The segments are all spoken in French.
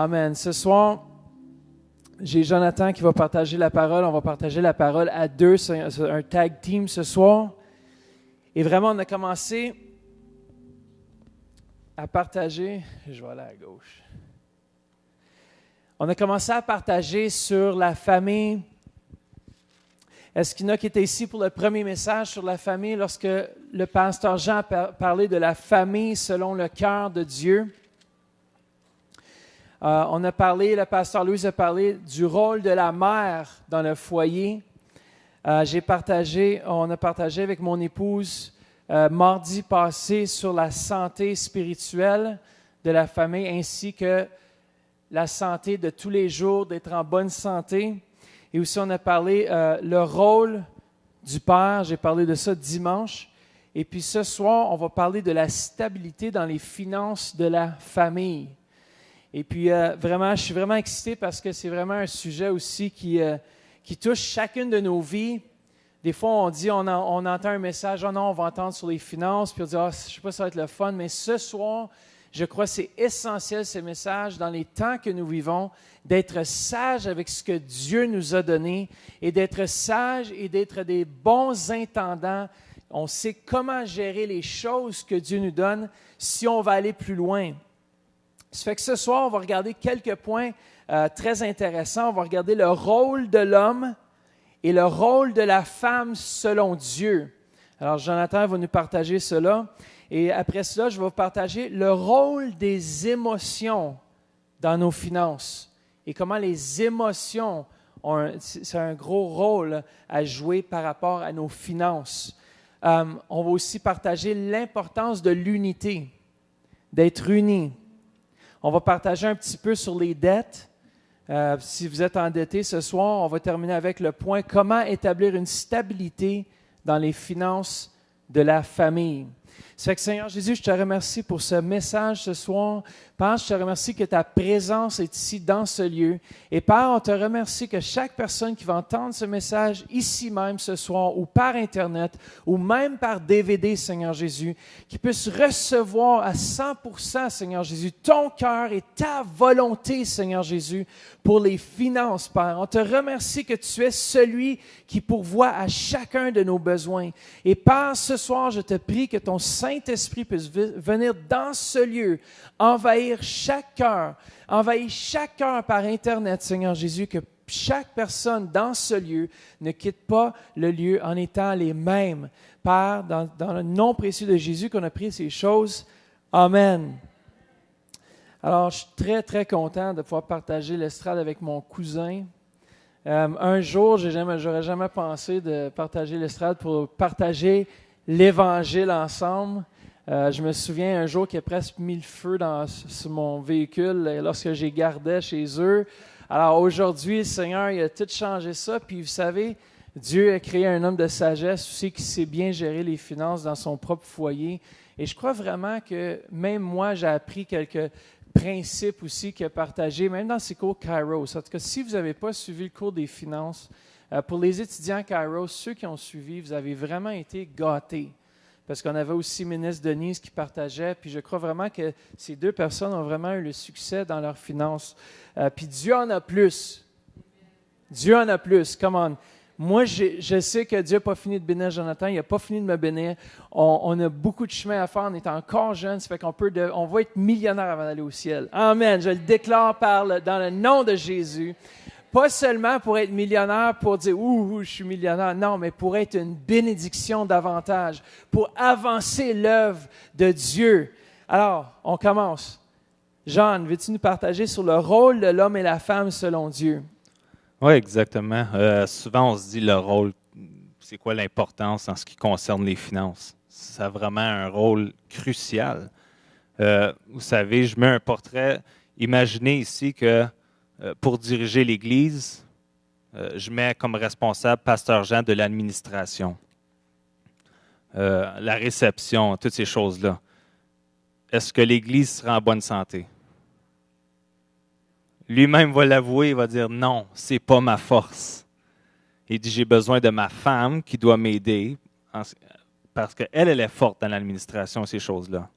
Amen. Ce soir, j'ai Jonathan qui va partager la parole. On va partager la parole à deux. C'est un tag team ce soir. Et vraiment, on a commencé à partager. Je vais aller à gauche. On a commencé à partager sur la famille. Est-ce qu'il y en a qui étaient ici pour le premier message sur la famille lorsque le pasteur Jean a parlé de la famille selon le cœur de Dieu? On a parlé, le pasteur Louis a parlé du rôle de la mère dans le foyer. On a partagé avec mon épouse mardi passé sur la santé spirituelle de la famille ainsi que la santé de tous les jours, d'être en bonne santé. Et aussi, on a parlé le rôle du père. J'ai parlé de ça dimanche. Et puis ce soir, on va parler de la stabilité dans les finances de la famille. Et puis vraiment, je suis vraiment excité parce que c'est vraiment un sujet aussi qui touche chacune de nos vies. Des fois, on dit, on entend un message, oh non, on va entendre sur les finances, puis on dit, je ne sais pas si ça va être le fun, mais ce soir, je crois que c'est essentiel, ce message, dans les temps que nous vivons, d'être sage avec ce que Dieu nous a donné et d'être sage et d'être des bons intendants. On sait comment gérer les choses que Dieu nous donne si on va aller plus loin. Ça fait que ce soir, on va regarder quelques points très intéressants. On va regarder le rôle de l'homme et le rôle de la femme selon Dieu. Alors, Jonathan va nous partager cela. Et après cela, je vais vous partager le rôle des émotions dans nos finances et comment les émotions c'est un gros rôle à jouer par rapport à nos finances. On va aussi partager l'importance de l'unité, d'être unis. On va partager un petit peu sur les dettes. Si vous êtes endetté ce soir, on va terminer avec le point « Comment établir une stabilité dans les finances de la famille ?» Ça fait que Seigneur Jésus, je te remercie pour ce message ce soir. Père, je te remercie que ta présence est ici dans ce lieu. Et Père, on te remercie que chaque personne qui va entendre ce message ici même ce soir ou par Internet ou même par DVD, Seigneur Jésus, qui puisse recevoir à 100%, Seigneur Jésus, ton cœur et ta volonté, Seigneur Jésus, pour les finances, Père. On te remercie que tu es celui qui pourvoit à chacun de nos besoins. Et Père, ce soir, je te prie que ton Saint-Esprit puisse venir dans ce lieu, envahir chaque cœur par Internet, Seigneur Jésus, que chaque personne dans ce lieu ne quitte pas le lieu en étant les mêmes. Père, dans le nom précieux de Jésus qu'on a pris ces choses. Amen. Alors, je suis très, très content de pouvoir partager l'estrade avec mon cousin. Un jour, j'aurais jamais pensé de partager l'estrade pour partager l'Évangile ensemble. Je me souviens un jour qu'il a presque mis le feu sur mon véhicule lorsque j'ai gardé chez eux. Alors aujourd'hui, le Seigneur il a tout changé ça. Puis vous savez, Dieu a créé un homme de sagesse aussi qui sait bien gérer les finances dans son propre foyer. Et je crois vraiment que même moi, j'ai appris quelques principes aussi qu'il a partagés, même dans ses cours Kairos. En tout cas, si vous n'avez pas suivi le cours des finances, pour les étudiants Kairos, ceux qui ont suivi, vous avez vraiment été gâtés. Parce qu'on avait aussi ministre Denise qui partageait, puis je crois vraiment que ces deux personnes ont vraiment eu le succès dans leurs finances. Puis Dieu en a plus. Dieu en a plus. Come on. Moi, je sais que Dieu n'a pas fini de bénir Jonathan, il n'a pas fini de me bénir. On a beaucoup de chemin à faire, on est encore jeune, ça fait on va être millionnaire avant d'aller au ciel. Amen. Je le déclare dans le nom de Jésus. Pas seulement pour être millionnaire, pour dire « Ouh, je suis millionnaire », non, mais pour être une bénédiction davantage, pour avancer l'œuvre de Dieu. Alors, on commence. Jean, veux-tu nous partager sur le rôle de l'homme et la femme selon Dieu? Oui, exactement. Souvent, on se dit le rôle, c'est quoi l'importance en ce qui concerne les finances? Ça a vraiment un rôle crucial. Vous savez, je mets un portrait. Imaginez ici que pour diriger l'Église, je mets comme responsable Pasteur Jean de l'administration, la réception, toutes ces choses-là. Est-ce que l'Église sera en bonne santé? Lui-même va l'avouer, il va dire non, c'est pas ma force. Il dit j'ai besoin de ma femme qui doit m'aider parce qu'elle est forte dans l'administration, ces choses-là.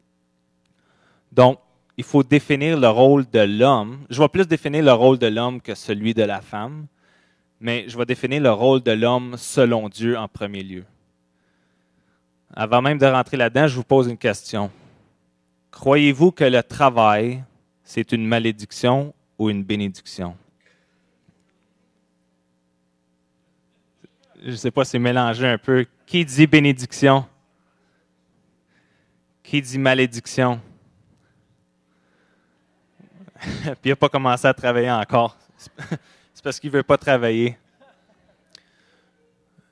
Donc, il faut définir le rôle de l'homme. Je vais plus définir le rôle de l'homme que celui de la femme, mais je vais définir le rôle de l'homme selon Dieu en premier lieu. Avant même de rentrer là-dedans, je vous pose une question. Croyez-vous que le travail, c'est une malédiction ou une bénédiction? Je ne sais pas, c'est mélangé un peu. Qui dit bénédiction? Qui dit malédiction? Puis il n'a pas commencé à travailler encore. C'est parce qu'il ne veut pas travailler.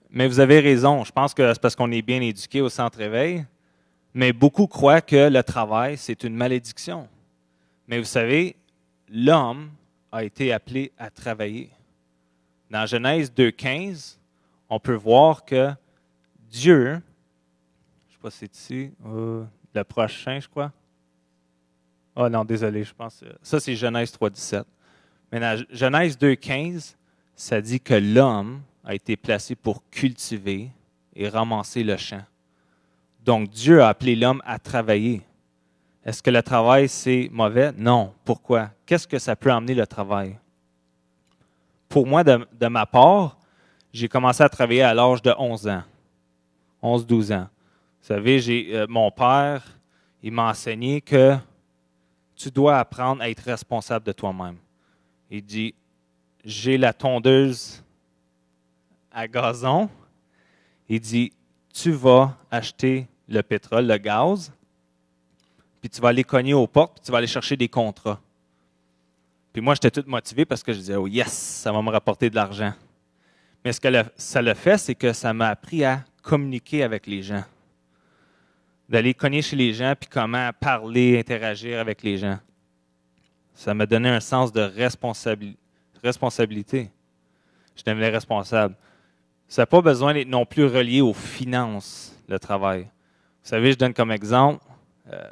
Mais vous avez raison. Je pense que c'est parce qu'on est bien éduqué au centre éveil. Mais beaucoup croient que le travail, c'est une malédiction. Mais vous savez, l'homme a été appelé à travailler. Dans Genèse 2,15, on peut voir que Dieu, je ne sais pas si c'est ici, le prochain, je crois. Oh non, désolé, je pense. Ça, c'est Genèse 3,17. Mais dans Genèse 2,15, ça dit que l'homme a été placé pour cultiver et ramasser le champ. Donc, Dieu a appelé l'homme à travailler. Est-ce que le travail, c'est mauvais? Non. Pourquoi? Qu'est-ce que ça peut amener le travail? Pour moi, de ma part, j'ai commencé à travailler à l'âge de 11 ans. 11-12 ans. Vous savez, mon père, il m'a enseigné que tu dois apprendre à être responsable de toi-même. Il dit, j'ai la tondeuse à gazon. Il dit, tu vas acheter le pétrole, le gaz, puis tu vas aller cogner aux portes, puis tu vas aller chercher des contrats. Puis moi, j'étais tout motivé parce que je disais, oh yes, ça va me rapporter de l'argent. Mais ce que ça le fait, c'est que ça m'a appris à communiquer avec les gens. D'aller cogner chez les gens, puis comment parler, interagir avec les gens. Ça m'a donné un sens de responsabilité. Je devenais responsable. Ça n'a pas besoin d'être non plus relié aux finances, le travail. Vous savez, je donne comme exemple,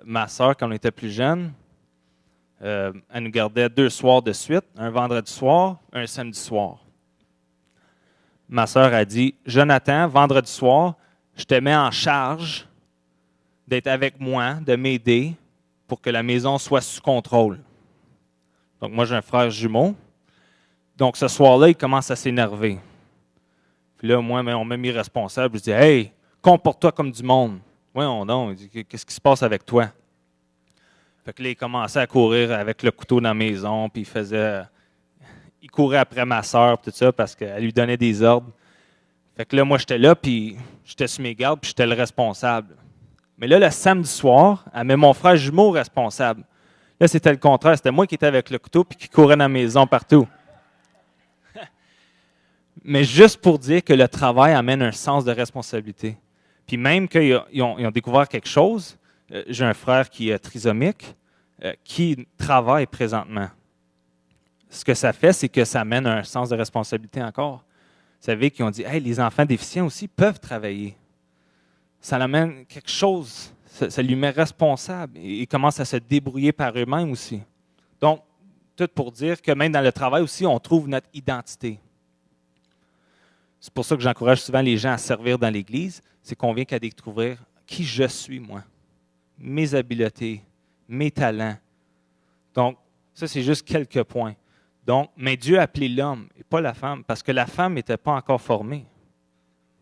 ma sœur, quand on était plus jeune, elle nous gardait 2 soirs de suite, un vendredi soir, un samedi soir. Ma sœur a dit, « Jonathan, vendredi soir, je te mets en charge d'être avec moi, de m'aider pour que la maison soit sous contrôle. » Donc, moi, j'ai un frère jumeau. Donc, ce soir-là, il commence à s'énerver. Puis là, moi, on m'a mis responsable. Je dis, « Hey, comporte-toi comme du monde. » « Oui, non. Il dit, « Qu'est-ce qui se passe avec toi? » Fait que là, il commençait à courir avec le couteau dans la maison, puis il courait après ma sœur, tout ça, parce qu'elle lui donnait des ordres. Fait que là, moi, j'étais là, puis j'étais sur mes gardes, puis j'étais le responsable. Mais là, le samedi soir, elle met mon frère jumeau responsable. Là, c'était le contraire. C'était moi qui étais avec le couteau, puis qui courait dans la maison partout. Mais juste pour dire que le travail amène un sens de responsabilité. Puis même qu'ils ont découvert quelque chose, j'ai un frère qui est trisomique, qui travaille présentement. Ce que ça fait, c'est que ça amène un sens de responsabilité encore. Vous savez qu'ils ont dit, hey, les enfants déficients aussi peuvent travailler. Ça amène quelque chose, ça lui met responsable. Ils commencent à se débrouiller par eux-mêmes aussi. Donc, tout pour dire que même dans le travail aussi, on trouve notre identité. C'est pour ça que j'encourage souvent les gens à servir dans l'Église, c'est qu'on vient qu'à découvrir qui je suis, moi, mes habiletés, mes talents. Donc, ça, c'est juste quelques points. Donc, mais Dieu a appelé l'homme et pas la femme, parce que la femme n'était pas encore formée.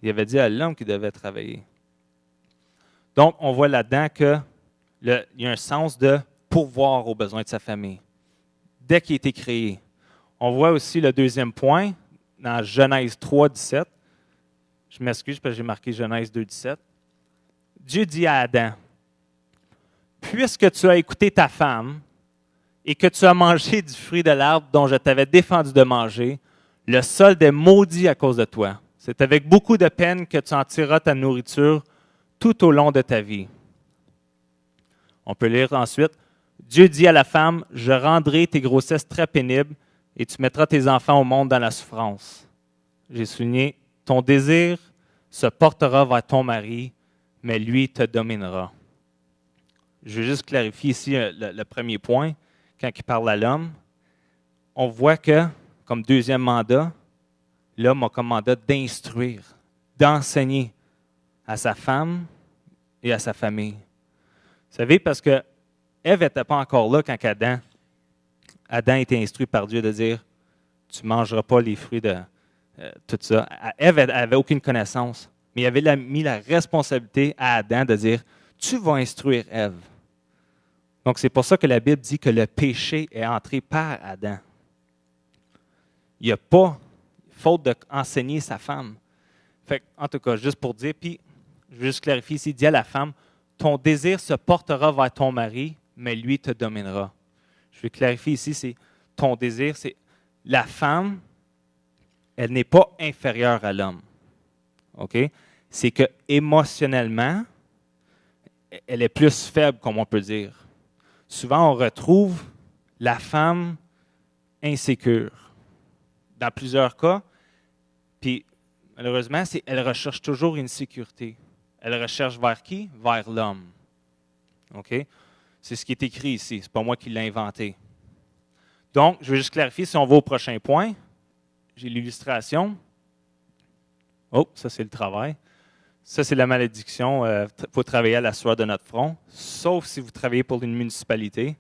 Il avait dit à l'homme qu'il devait travailler. Donc, on voit là-dedans qu'il y a un sens de pourvoir aux besoins de sa famille, dès qu'il a été créé. On voit aussi le deuxième point, dans Genèse 3, 17. Je m'excuse parce que j'ai marqué Genèse 2, 17. Dieu dit à Adam, « Puisque tu as écouté ta femme et que tu as mangé du fruit de l'arbre dont je t'avais défendu de manger, le sol est maudit à cause de toi. C'est avec beaucoup de peine que tu en tireras ta nourriture tout au long de ta vie. » On peut lire ensuite, « Dieu dit à la femme, « Je rendrai tes grossesses très pénibles et tu mettras tes enfants au monde dans la souffrance. » J'ai souligné, « Ton désir se portera vers ton mari, mais lui te dominera. » Je vais juste clarifier ici le premier point. Quand il parle à l'homme, on voit que, comme deuxième mandat, l'homme a comme mandat d'instruire, d'enseigner à sa femme et à sa famille. Vous savez, parce que Ève n'était pas encore là quand Adam était instruit par Dieu de dire « Tu ne mangeras pas les fruits de tout ça ». Ève n'avait aucune connaissance, mais il avait mis la responsabilité à Adam de dire « Tu vas instruire Ève ». Donc, c'est pour ça que la Bible dit que le péché est entré par Adam. Il n'y a pas faute d'enseigner sa femme. Fait, en tout cas, juste pour dire, puis je vais juste clarifier ici, il dit à la femme, ton désir se portera vers ton mari, mais lui te dominera. Je vais clarifier ici, c'est ton désir, c'est la femme, elle n'est pas inférieure à l'homme. OK? C'est que émotionnellement, elle est plus faible, comme on peut dire. Souvent, on retrouve la femme insécure. Dans plusieurs cas, puis malheureusement, elle recherche toujours une sécurité. Elle recherche vers qui? Vers l'homme. OK? C'est ce qui est écrit ici. Ce n'est pas moi qui l'ai inventé. Donc, je vais juste clarifier si on va au prochain point. J'ai l'illustration. Oh, ça c'est le travail. Ça c'est la malédiction. Il faut travailler à la sueur de notre front, sauf si vous travaillez pour une municipalité.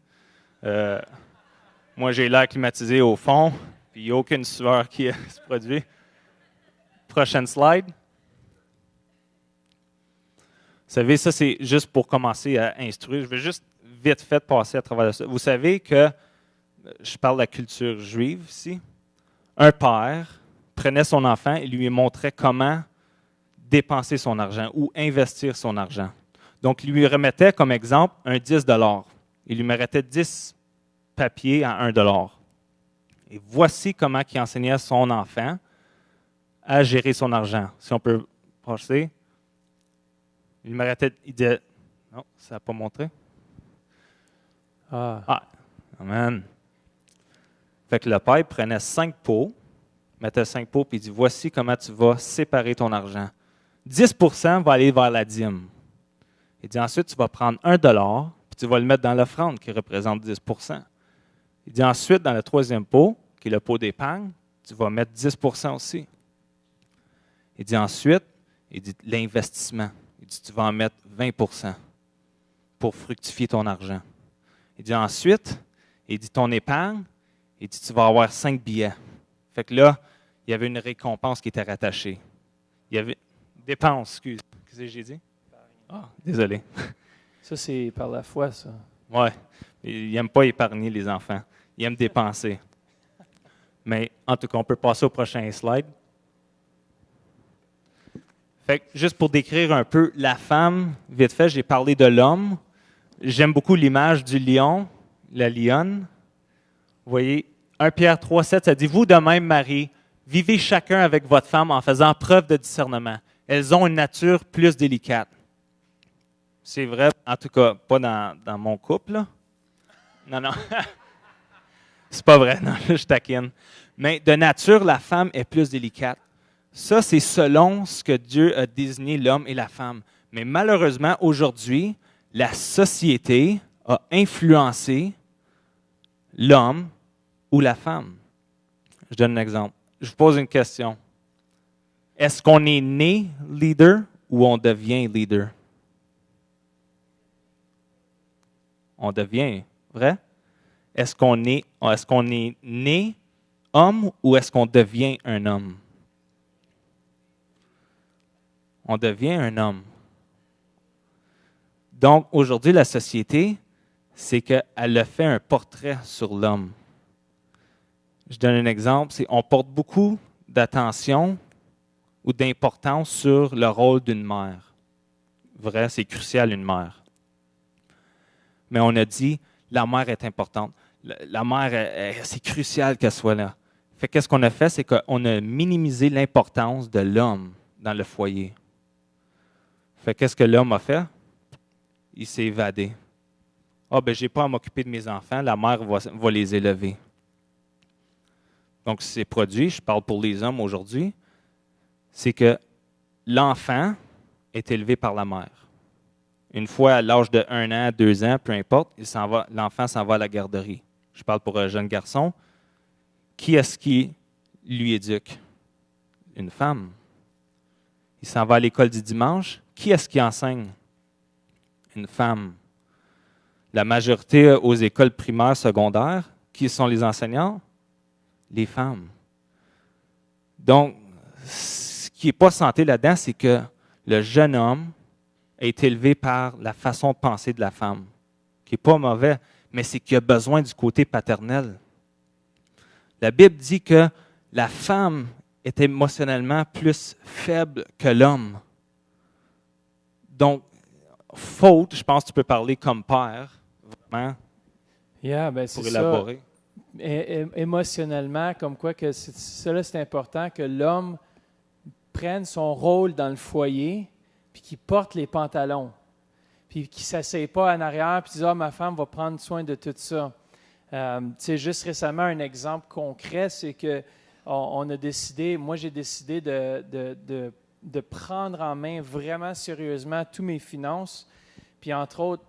Moi, j'ai l'air climatisé au fond, puis il n'y a aucune sueur qui se produit. Prochaine slide. Vous savez, ça, c'est juste pour commencer à instruire. Je vais juste vite fait passer à travers ça. Vous savez que, je parle de la culture juive ici, un père prenait son enfant et lui montrait comment dépenser son argent ou investir son argent. Donc, il lui remettait comme exemple un 10 $. Il lui remettait 10 papiers à 1 $. Et voici comment il enseignait son enfant à gérer son argent. Si on peut passer. Il disait, non, ça n'a pas montré. Ah, amen. Fait que le père prenait 5 pots, mettait 5 pots, puis il dit, voici comment tu vas séparer ton argent. 10 % va aller vers la dîme. Il dit, ensuite, tu vas prendre 1 $, puis tu vas le mettre dans l'offrande, qui représente 10 %. Il dit, ensuite, dans le troisième pot, qui est le pot d'épargne, tu vas mettre 10 % aussi. Il dit ensuite, il dit l'investissement. Il dit, tu vas en mettre 20 % pour fructifier ton argent. Il dit ensuite, il dit ton épargne, il dit tu vas avoir 5 billets. Fait que là, il y avait une récompense qui était rattachée. Il y avait dépense, excuse. Qu'est-ce que j'ai dit? Ah, désolé. Ça, c'est par la foi, ça. Oui. Ils n'aiment pas épargner les enfants. Ils aiment dépenser. Mais en tout cas, on peut passer au prochain slide. Fait que, juste pour décrire un peu la femme, vite fait, j'ai parlé de l'homme. J'aime beaucoup l'image du lion, la lionne. Vous voyez, 1 Pierre 3,7, ça dit, vous de même, Marie, vivez chacun avec votre femme en faisant preuve de discernement. Elles ont une nature plus délicate. C'est vrai, en tout cas, pas dans mon couple, là. Non. C'est pas vrai, non, je taquine. Mais de nature, la femme est plus délicate. Ça, c'est selon ce que Dieu a désigné l'homme et la femme. Mais malheureusement, aujourd'hui, la société a influencé l'homme ou la femme. Je donne un exemple. Je vous pose une question. Est-ce qu'on est né leader ou on devient leader? On devient, vrai? Est-ce qu'on est né homme ou est-ce qu'on devient un homme? On devient un homme. Donc, aujourd'hui, la société, c'est qu'elle a fait un portrait sur l'homme. Je donne un exemple, c'est on porte beaucoup d'attention ou d'importance sur le rôle d'une mère. Vrai, c'est crucial, une mère. Mais on a dit, la mère est importante. La mère, c'est crucial qu'elle soit là. Fait qu'est-ce qu'on a fait, c'est qu'on a minimisé l'importance de l'homme dans le foyer. Fait qu'est-ce que l'homme a fait? Il s'est évadé. Ah, ben, je n'ai pas à m'occuper de mes enfants, la mère va les élever. Donc, ce qui s'est produit, je parle pour les hommes aujourd'hui, c'est que l'enfant est élevé par la mère. Une fois à l'âge de 1 an, 2 ans, peu importe, l'enfant s'en va à la garderie. Je parle pour un jeune garçon. Qui est-ce qui lui éduque? Une femme. Il s'en va à l'école du dimanche. Qui est-ce qui enseigne? Une femme. La majorité aux écoles primaires, secondaires, qui sont les enseignants? Les femmes. Donc, ce qui n'est pas santé là-dedans, c'est que le jeune homme est élevé par la façon de penser de la femme, qui n'est pas mauvais, mais c'est qu'il a besoin du côté paternel. La Bible dit que la femme est émotionnellement plus faible que l'homme. Donc, faute, je pense que tu peux parler comme père, vraiment, pour élaborer. Émotionnellement, comme quoi que cela c'est important que l'homme prenne son rôle dans le foyer, puis qu'il porte les pantalons, puis qu'il ne s'assied pas en arrière, puis dise « Ah, ma femme va prendre soin de tout ça ». Juste récemment, un exemple concret, c'est que on a décidé, moi j'ai décidé de prendre en main vraiment sérieusement toutes mes finances, puis entre autres,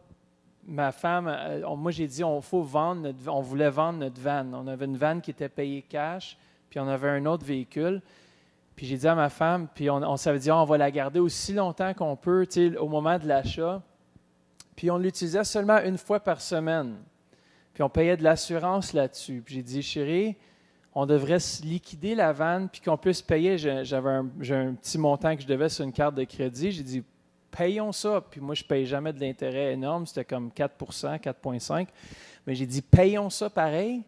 ma femme, moi j'ai dit on voulait vendre notre van. On avait une van qui était payée cash, puis on avait un autre véhicule. Puis j'ai dit à ma femme, puis on s'avait dit on va la garder aussi longtemps qu'on peut, au moment de l'achat. Puis on l'utilisait seulement une fois par semaine. Puis on payait de l'assurance là-dessus. Puis j'ai dit chérie, on devrait liquider la van, puis qu'on puisse payer. J'ai un petit montant que je devais sur une carte de crédit. J'ai dit payons ça. Puis moi, je ne paye jamais de l'intérêt énorme. C'était comme 4 4,5 Mais j'ai dit, payons ça pareil.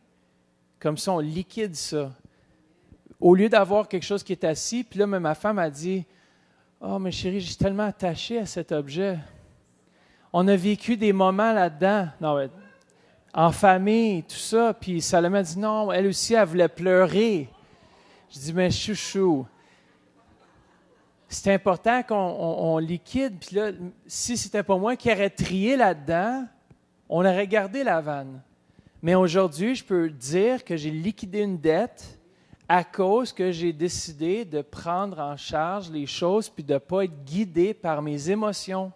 Comme ça, on liquide ça. Au lieu d'avoir quelque chose qui est assis, puis là, ma femme a dit, « Oh, mais chérie, je suis tellement attachée à cet objet. » On a vécu des moments là-dedans, en famille, tout ça. Puis Salomé a dit, « Non, elle aussi, elle voulait pleurer. » Je dis, « Mais chouchou. » C'est important qu'on liquide. Puis là, si c'était pas moi qui aurais trié là-dedans, on aurait gardé la vanne. Mais aujourd'hui, je peux dire que j'ai liquidé une dette à cause que j'ai décidé de prendre en charge les choses puis de ne pas être guidé par mes émotions.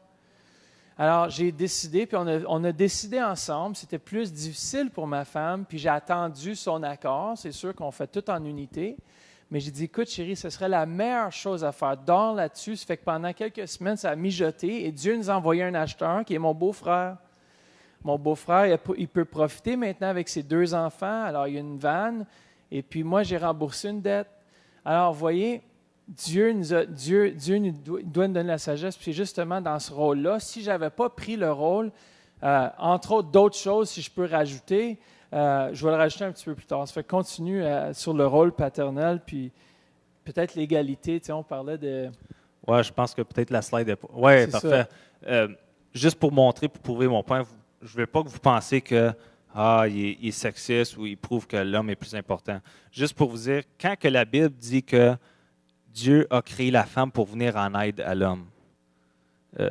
Alors, j'ai décidé, puis on a décidé ensemble. C'était plus difficile pour ma femme, puis j'ai attendu son accord. C'est sûr qu'on fait tout en unité. Mais j'ai dit, écoute, chérie, ce serait la meilleure chose à faire. Dors là-dessus. Ça fait que pendant quelques semaines, ça a mijoté. Et Dieu nous a envoyé un acheteur qui est mon beau-frère. Mon beau-frère, il peut profiter maintenant avec ses 2 enfants. Alors, il y a une vanne. Et puis, moi, j'ai remboursé une dette. Alors, vous voyez, Dieu nous doit nous donner la sagesse. Puis, c'est justement dans ce rôle-là. Si je n'avais pas pris le rôle, entre autres, d'autres choses, si je peux rajouter, je vais le rajouter un petit peu plus tard. Ça fait continue sur le rôle paternel, puis peut-être l'égalité. On parlait de... Oui, je pense que peut-être la slide est... Oui, parfait. Juste pour montrer, pour prouver mon point, je ne veux pas que vous pensiez que il est sexiste ou il prouve que l'homme est plus important. Juste pour vous dire, quand que la Bible dit que Dieu a créé la femme pour venir en aide à l'homme,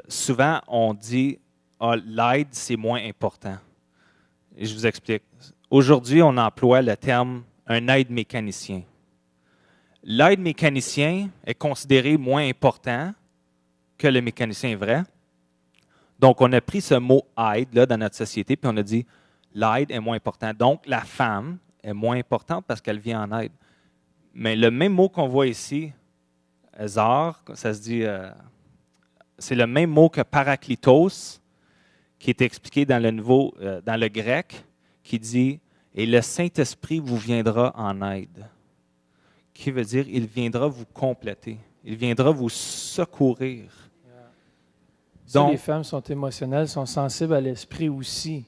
souvent on dit l'aide, c'est moins important. Et je vous explique. Aujourd'hui, on emploie le terme un aide mécanicien. L'aide mécanicien est considéré moins important que le mécanicien vrai. Donc, on a pris ce mot aide là, dans notre société, puis on a dit l'aide est moins important. Donc, la femme est moins importante parce qu'elle vient en aide. Mais le même mot qu'on voit ici, zar, ça se dit, c'est le même mot que parakletos, qui est expliqué dans le grec, qui dit « Et le Saint-Esprit vous viendra en aide », qui veut dire « Il viendra vous compléter, il viendra vous secourir ». Donc, les femmes sont émotionnelles, sont sensibles à l'esprit aussi.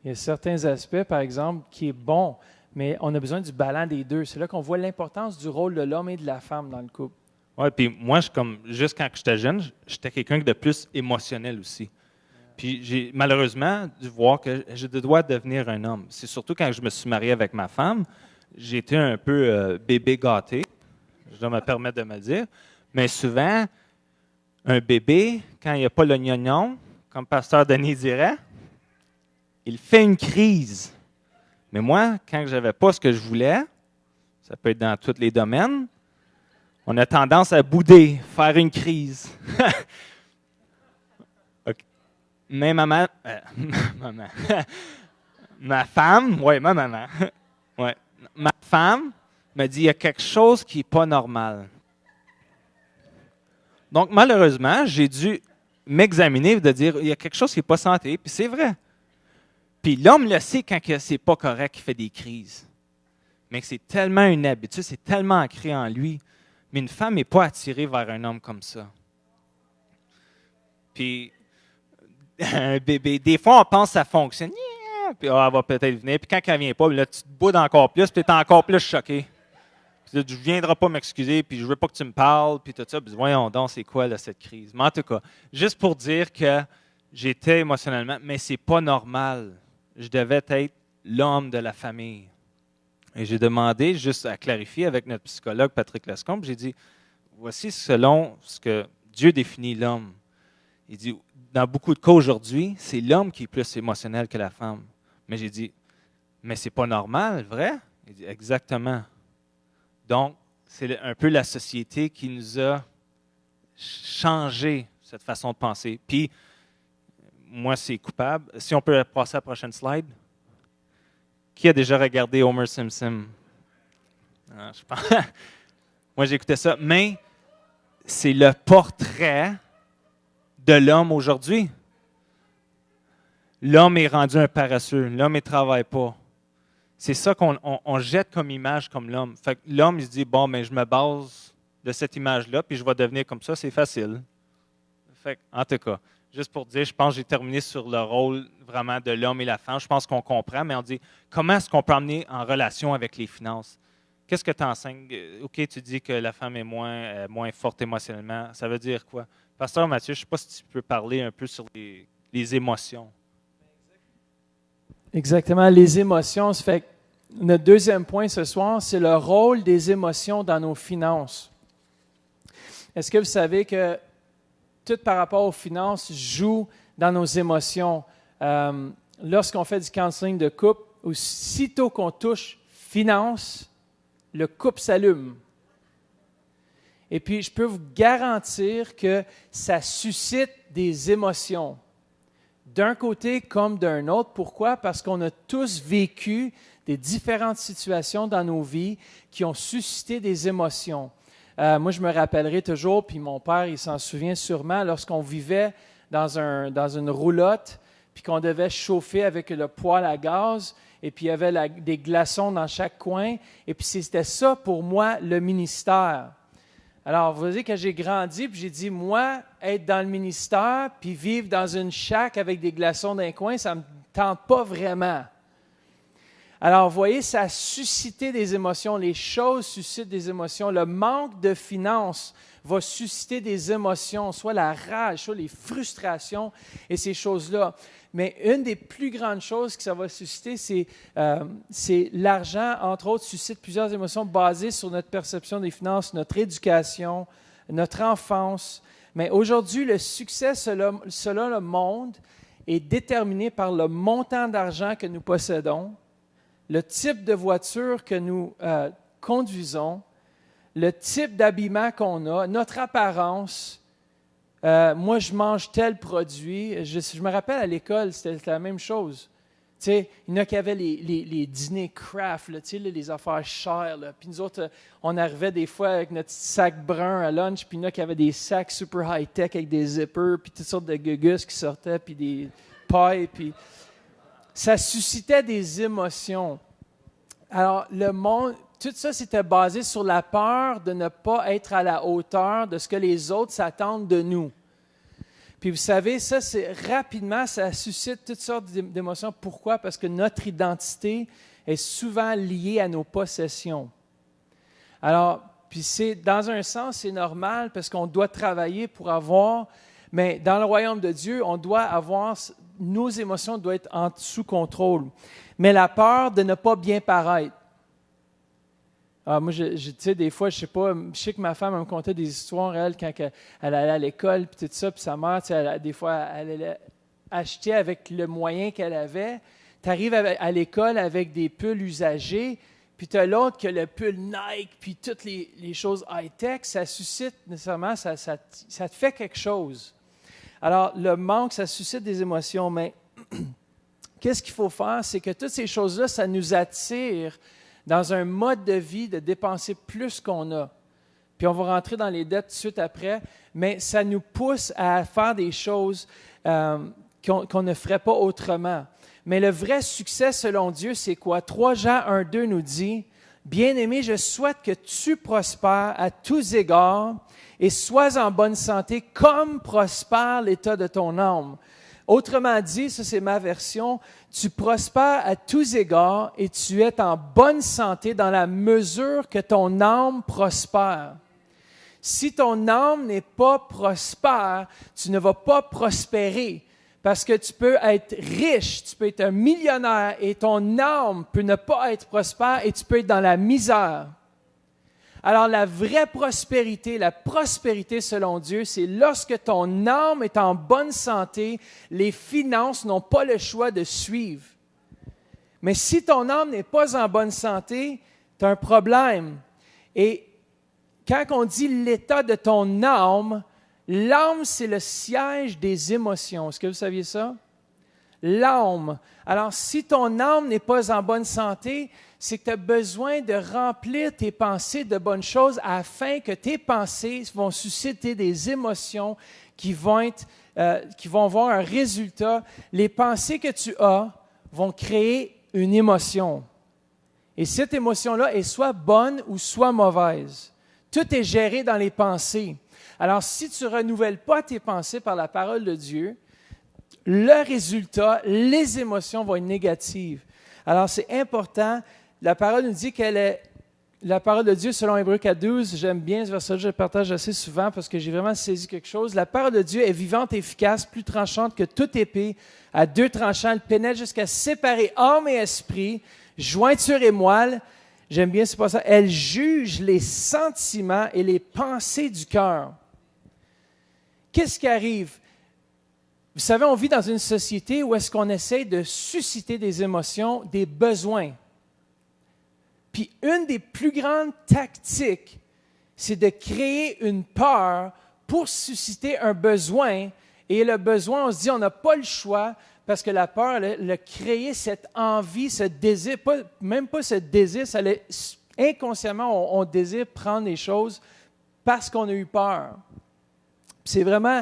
Il y a certains aspects, par exemple, qui est bon, mais on a besoin du ballon des deux. C'est là qu'on voit l'importance du rôle de l'homme et de la femme dans le couple. Oui, puis moi, juste quand j'étais jeune, j'étais quelqu'un de plus émotionnel aussi. Puis j'ai malheureusement dû voir que je dois devenir un homme. C'est surtout quand je me suis marié avec ma femme, j'ai été un peu bébé gâté, je dois me permettre de me dire. Mais souvent, un bébé, quand il n'y a pas le gnognon, comme Pasteur Denis dirait, il fait une crise. Mais moi, quand je n'avais pas ce que je voulais, ça peut être dans tous les domaines, on a tendance à bouder, faire une crise. Okay. Mais maman, ma femme, ma femme me dit, il y a quelque chose qui n'est pas normal. Donc, malheureusement, j'ai dû m'examiner et de dire, il y a quelque chose qui n'est pas santé, puis c'est vrai. Puis l'homme le sait quand c'est pas correct qu'il fait des crises. Mais que c'est tellement une habitude, c'est tellement ancré en lui. Mais une femme n'est pas attirée vers un homme comme ça. Puis, un bébé, des fois, on pense que ça fonctionne. Yeah! Puis, elle va peut-être venir. Puis, quand elle ne vient pas, là, tu te boudes encore plus, puis tu es encore plus choqué. Puis, tu ne viendras pas m'excuser, puis je ne veux pas que tu me parles, puis tout ça. Puis, voyons donc, c'est quoi là, cette crise? Mais en tout cas, juste pour dire que j'étais émotionnellement, mais ce n'est pas normal. Je devais être l'homme de la famille. Et j'ai demandé, juste à clarifier avec notre psychologue Patrick Lascombe, j'ai dit, voici selon ce que Dieu définit l'homme. Il dit, dans beaucoup de cas aujourd'hui, c'est l'homme qui est plus émotionnel que la femme. Mais j'ai dit, mais c'est pas normal, vrai? Il dit, exactement. Donc, c'est un peu la société qui nous a changé cette façon de penser. Puis, moi, c'est coupable. Si on peut passer à la prochaine slide. Qui a déjà regardé Homer Simpson? Ah, je pense. Moi, j'écoutais ça. Mais c'est le portrait de l'homme aujourd'hui. L'homme est rendu un paresseux. L'homme ne travaille pas. C'est ça qu'on jette comme image comme l'homme. Fait que l'homme, il se dit, bon, mais je me base de cette image-là, puis je vais devenir comme ça, c'est facile. Fait que, en tout cas, juste pour dire, je pense que j'ai terminé sur le rôle vraiment de l'homme et la femme. Je pense qu'on comprend, mais on dit, comment est-ce qu'on peut amener en relation avec les finances? Qu'est-ce que tu enseignes? OK, tu dis que la femme est moins forte émotionnellement. Ça veut dire quoi? Pasteur Mathieu, je ne sais pas si tu peux parler un peu sur les émotions. Exactement, les émotions. Ça fait que notre deuxième point ce soir, c'est le rôle des émotions dans nos finances. Est-ce que vous savez que tout par rapport aux finances joue dans nos émotions? Lorsqu'on fait du counseling de couple, aussitôt qu'on touche finances, le couple s'allume. Et puis, je peux vous garantir que ça suscite des émotions, d'un côté comme d'un autre. Pourquoi? Parce qu'on a tous vécu des différentes situations dans nos vies qui ont suscité des émotions. Moi, je me rappellerai toujours, puis mon père, il s'en souvient sûrement, lorsqu'on vivait dans une roulotte, puis qu'on devait chauffer avec le poêle à gaz, et puis il y avait des glaçons dans chaque coin, et puis c'était ça pour moi le ministère. Alors, vous voyez, quand j'ai grandi, puis j'ai dit, moi, être dans le ministère, puis vivre dans une shack avec des glaçons dans les coins, ça ne me tente pas vraiment. Alors, vous voyez, ça a suscité des émotions. Les choses suscitent des émotions. Le manque de finances va susciter des émotions, soit la rage, soit les frustrations et ces choses-là. Mais une des plus grandes choses que ça va susciter, c'est l'argent, entre autres, suscite plusieurs émotions basées sur notre perception des finances, notre éducation, notre enfance. Mais aujourd'hui, le succès selon le monde est déterminé par le montant d'argent que nous possédons, le type de voiture que nous conduisons, le type d'habillement qu'on a, notre apparence. Moi, je mange tel produit. Je me rappelle à l'école, c'était la même chose. Tu sais, il y en a qui avaient les dîners craft, là, tu sais, les affaires chères. Là. Puis nous autres, on arrivait des fois avec notre sac brun à lunch, puis il y en a qui avaient des sacs super high-tech avec des zippers, puis toutes sortes de gugus qui sortaient, puis des pailles. Puis ça suscitait des émotions. Alors, le monde, tout ça, c'était basé sur la peur de ne pas être à la hauteur de ce que les autres s'attendent de nous. Puis vous savez, ça, ça suscite toutes sortes d'émotions. Pourquoi? Parce que notre identité est souvent liée à nos possessions. Alors, puis dans un sens, c'est normal parce qu'on doit travailler pour avoir, mais dans le royaume de Dieu, on doit avoir, nos émotions doivent être sous contrôle. Mais la peur de ne pas bien paraître. Moi, tu sais, des fois, je sais que ma femme elle me contait des histoires, elle, quand elle allait à l'école, puis tout ça, puis sa mère, tu sais, des fois, elle allait acheter avec le moyen qu'elle avait. Tu arrives à l'école avec des pulls usagés, puis tu as l'autre qui a le pull Nike, puis toutes les choses high-tech, ça suscite nécessairement, ça te fait quelque chose. Alors, le manque, ça suscite des émotions, mais qu'est-ce qu'il faut faire? C'est que toutes ces choses-là, ça nous attire dans un mode de vie de dépenser plus qu'on a. Puis on va rentrer dans les dettes tout de suite après, mais ça nous pousse à faire des choses qu'on ne ferait pas autrement. Mais le vrai succès selon Dieu, c'est quoi? 3 Jean 1,2 nous dit, « Bien-aimé, je souhaite que tu prospères à tous égards et sois en bonne santé comme prospère l'état de ton âme. » Autrement dit, ça c'est ma version, tu prospères à tous égards et tu es en bonne santé dans la mesure que ton âme prospère. Si ton âme n'est pas prospère, tu ne vas pas prospérer parce que tu peux être riche, tu peux être un millionnaire et ton âme peut ne pas être prospère et tu peux être dans la misère. Alors, la vraie prospérité, la prospérité selon Dieu, c'est lorsque ton âme est en bonne santé, les finances n'ont pas le choix de suivre. Mais si ton âme n'est pas en bonne santé, tu as un problème. Et quand on dit l'état de ton âme, l'âme, c'est le siège des émotions. Est-ce que vous saviez ça? L'âme. Alors, si ton âme n'est pas en bonne santé, c'est que tu as besoin de remplir tes pensées de bonnes choses afin que tes pensées vont susciter des émotions qui vont avoir un résultat. Les pensées que tu as vont créer une émotion. Et cette émotion-là est soit bonne ou soit mauvaise. Tout est géré dans les pensées. Alors, si tu ne renouvelles pas tes pensées par la parole de Dieu, le résultat, les émotions vont être négatives. Alors, c'est important. La parole nous dit qu'elle est la parole de Dieu selon Hébreux 4.12. J'aime bien ce verset-là, je le partage assez souvent parce que j'ai vraiment saisi quelque chose. La parole de Dieu est vivante et efficace, plus tranchante que toute épée, à 2 tranchants. Elle pénètre jusqu'à séparer âme et esprit, jointure et moelle. J'aime bien ce passage. Elle juge les sentiments et les pensées du cœur. Qu'est-ce qui arrive? Vous savez, on vit dans une société où est-ce qu'on essaie de susciter des émotions, des besoins. Puis une des plus grandes tactiques, c'est de créer une peur pour susciter un besoin. Et le besoin, on se dit, on n'a pas le choix parce que la peur, elle a créé cette envie, ce désir, même pas ce désir, inconsciemment, on désire prendre les choses parce qu'on a eu peur. C'est vraiment,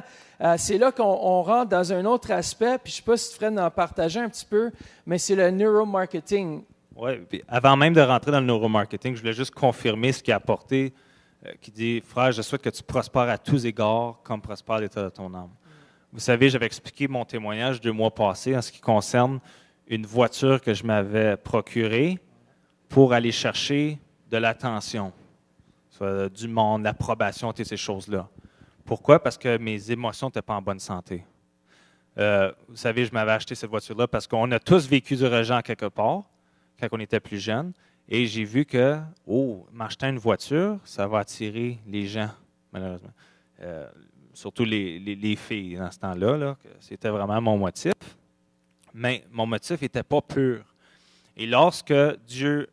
c'est là qu'on rentre dans un autre aspect, puis je ne sais pas si Fred en partageait un petit peu, mais c'est le neuromarketing. Oui, puis avant même de rentrer dans le neuromarketing, je voulais juste confirmer ce qui a apporté, qui dit « Frère, je souhaite que tu prospères à tous égards, comme prospère l'état de ton âme. » Vous savez, j'avais expliqué mon témoignage 2 mois passés en ce qui concerne une voiture que je m'avais procurée pour aller chercher de l'attention, soit du monde, l'approbation, toutes ces choses-là. Pourquoi? Parce que mes émotions n'étaient pas en bonne santé. Vous savez, je m'avais acheté cette voiture-là parce qu'on a tous vécu du rejet quelque part, quand on était plus jeune, et j'ai vu que, m'acheter une voiture, ça va attirer les gens, malheureusement. Surtout les filles dans ce temps-là, là, c'était vraiment mon motif. Mais mon motif n'était pas pur. Et lorsque Dieu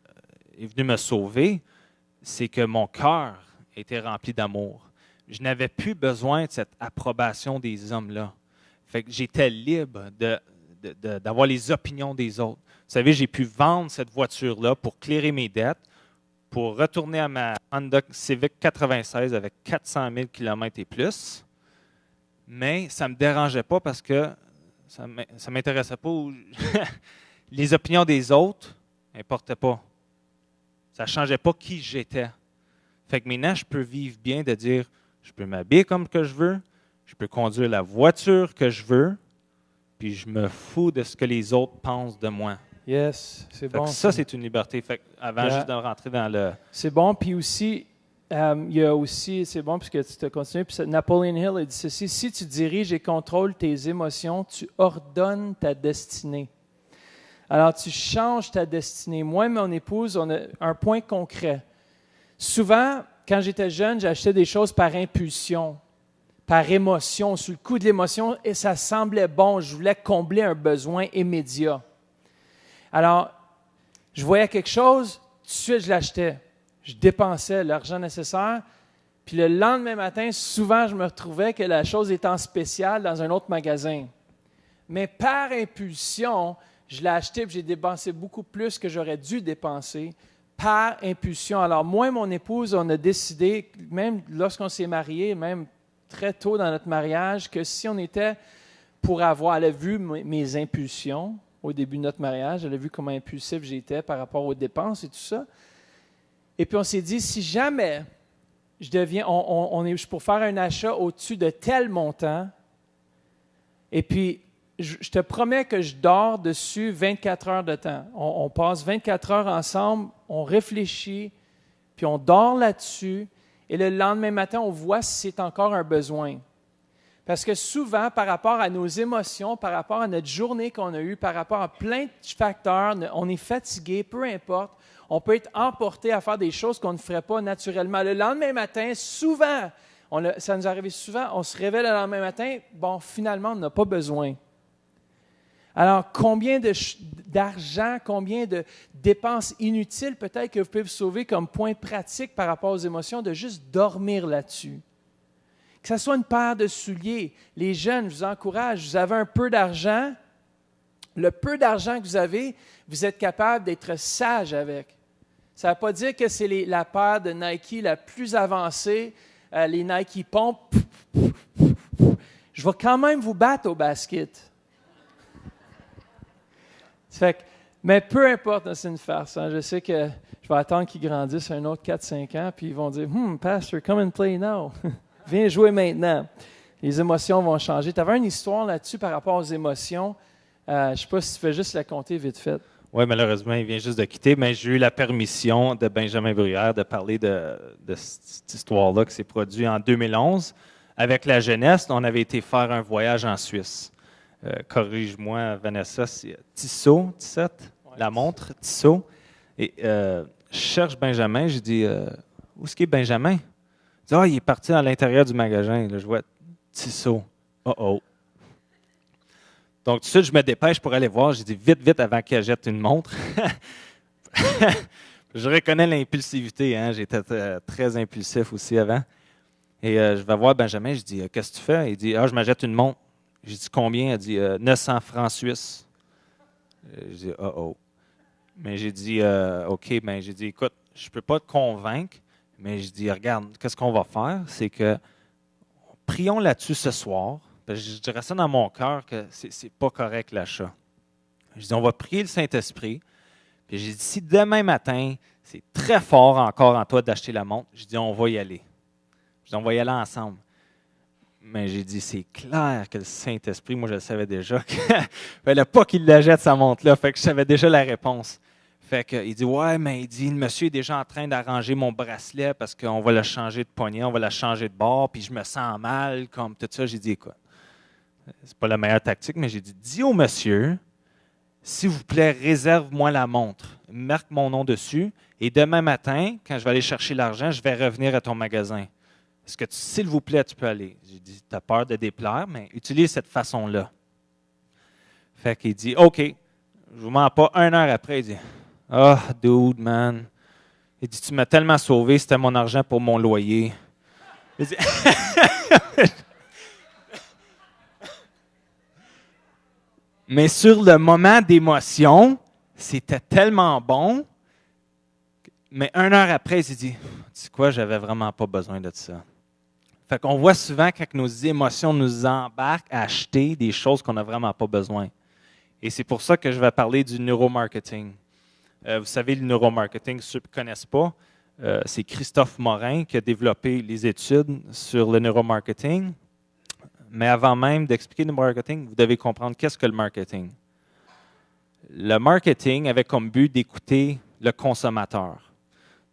est venu me sauver, c'est que mon cœur était rempli d'amour. Je n'avais plus besoin de cette approbation des hommes-là. Fait que j'étais libre d'avoir les opinions des autres. Vous savez, j'ai pu vendre cette voiture-là pour clairer mes dettes, pour retourner à ma Honda Civic 96 avec 400 000 km et plus. Mais ça ne me dérangeait pas parce que ça ne m'intéressait pas. Les opinions des autres n'importaient pas. Ça ne changeait pas qui j'étais. Fait que maintenant, je peux vivre bien de dire, je peux m'habiller comme que je veux, je peux conduire la voiture que je veux, puis je me fous de ce que les autres pensent de moi. Yes, c'est bon. Ça, c'est une liberté. Fait que avant juste de rentrer dans le... C'est bon, puis aussi, il y a aussi, c'est bon puisque tu te continues, puis Napoleon Hill a dit ceci, si tu diriges et contrôles tes émotions, tu ordonnes ta destinée. Alors, tu changes ta destinée. Moi et mon épouse, on a un point concret. Souvent, quand j'étais jeune, j'achetais des choses par impulsion, par émotion, sous le coup de l'émotion, et ça semblait bon. Je voulais combler un besoin immédiat. Alors, je voyais quelque chose, tout de suite, je l'achetais. Je dépensais l'argent nécessaire. Puis le lendemain matin, souvent, je me retrouvais que la chose était en spécial dans un autre magasin. Mais par impulsion, je l'ai acheté et j'ai dépensé beaucoup plus que j'aurais dû dépenser par impulsion. Alors, moi et mon épouse, on a décidé, même lorsqu'on s'est mariés, même très tôt dans notre mariage, que si on était pour avoir, elle a vu mes impulsions, au début de notre mariage. Elle a vu comment impulsif j'étais par rapport aux dépenses et tout ça. Et puis on s'est dit, si jamais je deviens, on est pour faire un achat au-dessus de tel montant, et puis je te promets que je dors dessus 24 heures de temps. On passe 24 heures ensemble, on réfléchit, puis on dort là-dessus, et le lendemain matin, on voit si c'est encore un besoin. Parce que souvent, par rapport à nos émotions, par rapport à notre journée qu'on a eue, par rapport à plein de facteurs, on est fatigué, peu importe, on peut être emporté à faire des choses qu'on ne ferait pas naturellement. Le lendemain matin, souvent, ça nous arrive souvent, on se réveille le lendemain matin, bon, finalement, on n'a pas besoin. Alors, combien d'argent, combien de dépenses inutiles peut-être que vous pouvez vous sauver comme point pratique par rapport aux émotions, de juste dormir là-dessus. Que ce soit une paire de souliers. Les jeunes, je vous encourage, vous avez un peu d'argent. Le peu d'argent que vous avez, vous êtes capable d'être sage avec. Ça ne veut pas dire que c'est la paire de Nike la plus avancée, les Nike Pump. Je vais quand même vous battre au basket. Mais peu importe, c'est une farce. Hein. Je sais que je vais attendre qu'ils grandissent un autre 4-5 ans, puis ils vont dire « Pastor, come and play now. Viens jouer maintenant. » Les émotions vont changer. Tu avais une histoire là-dessus par rapport aux émotions. Je ne sais pas si tu fais juste la compter vite fait. Oui, malheureusement, il vient juste de quitter, mais j'ai eu la permission de Benjamin Bruyère de parler de cette histoire-là qui s'est produite en 2011. Avec la jeunesse, on avait été faire un voyage en Suisse. Corrige-moi, Vanessa, c'est Tissot, ouais, la montre, Tissot. Et je cherche Benjamin, je dis où est-ce qu'il est Benjamin? Il dit il est parti à l'intérieur du magasin. Là, je vois Tissot. Oh. Donc, tout de suite, je me dépêche pour aller voir. J'ai dit vite avant qu'elle jette une montre. Je reconnais l'impulsivité. Hein? J'étais très impulsif aussi avant. Et je vais voir Benjamin. Je dis qu'est-ce que tu fais? Il dit je me jette une montre. J'ai dit combien? Il dit 900 francs suisses. J'ai dit oh. Mais j'ai dit OK. Ben j'ai dit écoute, je ne peux pas te convaincre, mais je dis regarde, qu'est-ce qu'on va faire? C'est que prions là-dessus ce soir. Parce que je dirais ça dans mon cœur que c'est pas correct l'achat. Je dis on va prier le Saint-Esprit. Puis j'ai dit si demain matin, c'est très fort encore en toi d'acheter la montre, je dis on va y aller. Je dis on va y aller ensemble. Mais j'ai dit, c'est clair que le Saint-Esprit, moi je le savais déjà, qu'il ne fallait pas qu'il la jette sa montre-là. Fait que je savais déjà la réponse. Fait qu'il dit, ouais, mais il dit, le monsieur est déjà en train d'arranger mon bracelet parce qu'on va le changer de poignet, on va la changer de bord, puis je me sens mal, comme tout ça. J'ai dit, écoute, c'est pas la meilleure tactique, mais j'ai dit, dis au monsieur, s'il vous plaît, réserve-moi la montre, marque mon nom dessus, et demain matin, quand je vais aller chercher l'argent, je vais revenir à ton magasin. Est-ce que, s'il vous plaît, tu peux aller? J'ai dit, tu as peur de déplaire, mais utilise cette façon-là. Fait qu'il dit, OK. Je ne vous mens pas, 1 heure après, il dit, dude, man. Il dit, tu m'as tellement sauvé, c'était mon argent pour mon loyer. Il dit, mais sur le moment d'émotion, c'était tellement bon. Mais 1 heure après, il dit, tu sais quoi, j'avais vraiment pas besoin de ça. Fait qu'on voit souvent quand nos émotions nous embarquent à acheter des choses qu'on n'a vraiment pas besoin. Et c'est pour ça que je vais parler du neuromarketing. Vous savez, le neuromarketing, ceux qui ne connaissent pas, c'est Christophe Morin qui a développé les études sur le neuromarketing. Mais avant même d'expliquer le marketing, vous devez comprendre qu'est-ce que le marketing. Le marketing avait comme but d'écouter le consommateur.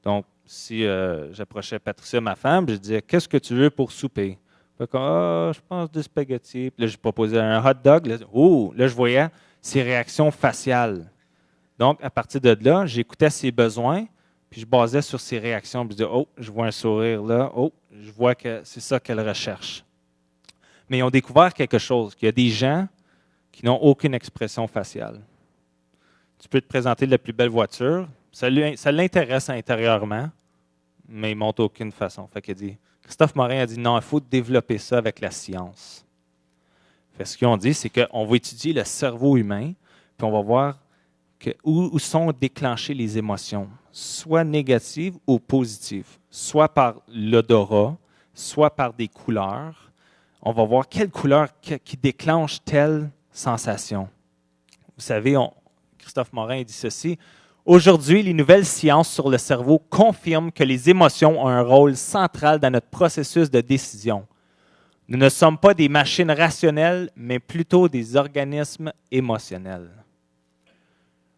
Donc, si j'approchais Patricia, ma femme, je disais « Qu'est-ce que tu veux pour souper? » Fait que, je pense des spaghettis. Puis là, je proposais un hot dog. Là, je voyais ses réactions faciales. Donc, à partir de là, j'écoutais ses besoins, puis je basais sur ses réactions. Puis je disais « je vois un sourire là. Je vois que c'est ça qu'elle recherche. » Mais ils ont découvert quelque chose, qu'il y a des gens qui n'ont aucune expression faciale. Tu peux te présenter la plus belle voiture, ça l'intéresse intérieurement, mais il ne montre aucune façon. Fait qu'il dit, Christophe Morin a dit non, il faut développer ça avec la science. Fait ce qu'ils ont dit, c'est qu'on va étudier le cerveau humain, puis on va voir où sont déclenchées les émotions, soit négatives ou positives, soit par l'odorat, soit par des couleurs. On va voir quelle couleur qui déclenche telle sensation. Vous savez, Christophe Morin dit ceci. Aujourd'hui, les nouvelles sciences sur le cerveau confirment que les émotions ont un rôle central dans notre processus de décision. Nous ne sommes pas des machines rationnelles, mais plutôt des organismes émotionnels.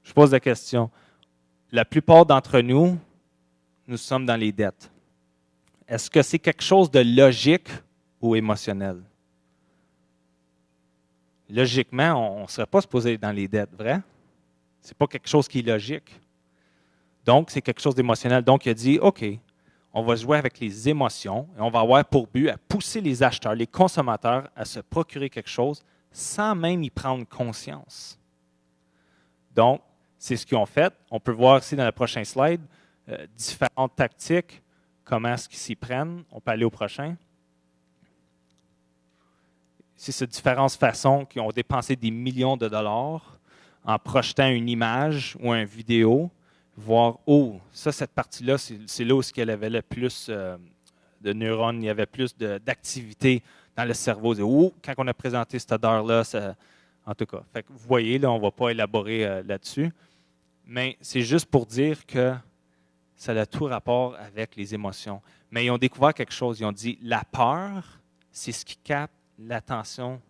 Je pose la question. La plupart d'entre nous, nous sommes dans les dettes. Est-ce que c'est quelque chose de logique ou émotionnel? Logiquement, on ne serait pas supposé être dans les dettes, vrai? Ce n'est pas quelque chose qui est logique. Donc, c'est quelque chose d'émotionnel. Donc, il a dit, OK, on va jouer avec les émotions et on va avoir pour but à pousser les acheteurs, les consommateurs à se procurer quelque chose sans même y prendre conscience. Donc, c'est ce qu'ils ont fait. On peut voir ici dans le prochain slide différentes tactiques, comment est-ce qu'ils s'y prennent. On peut aller au prochain. C'est ces différentes façons qu'ils ont dépensé des millions de dollars en projetant une image ou une vidéo, voir, oh, ça, cette partie-là, c'est là où il y avait le plus de neurones, il y avait plus d'activité dans le cerveau. Oh, quand on a présenté cette odeur-là, en tout cas. Fait que vous voyez, là, on ne va pas élaborer là-dessus, mais c'est juste pour dire que ça a tout rapport avec les émotions. Mais ils ont découvert quelque chose. Ils ont dit, la peur, c'est ce qui capte l'attention,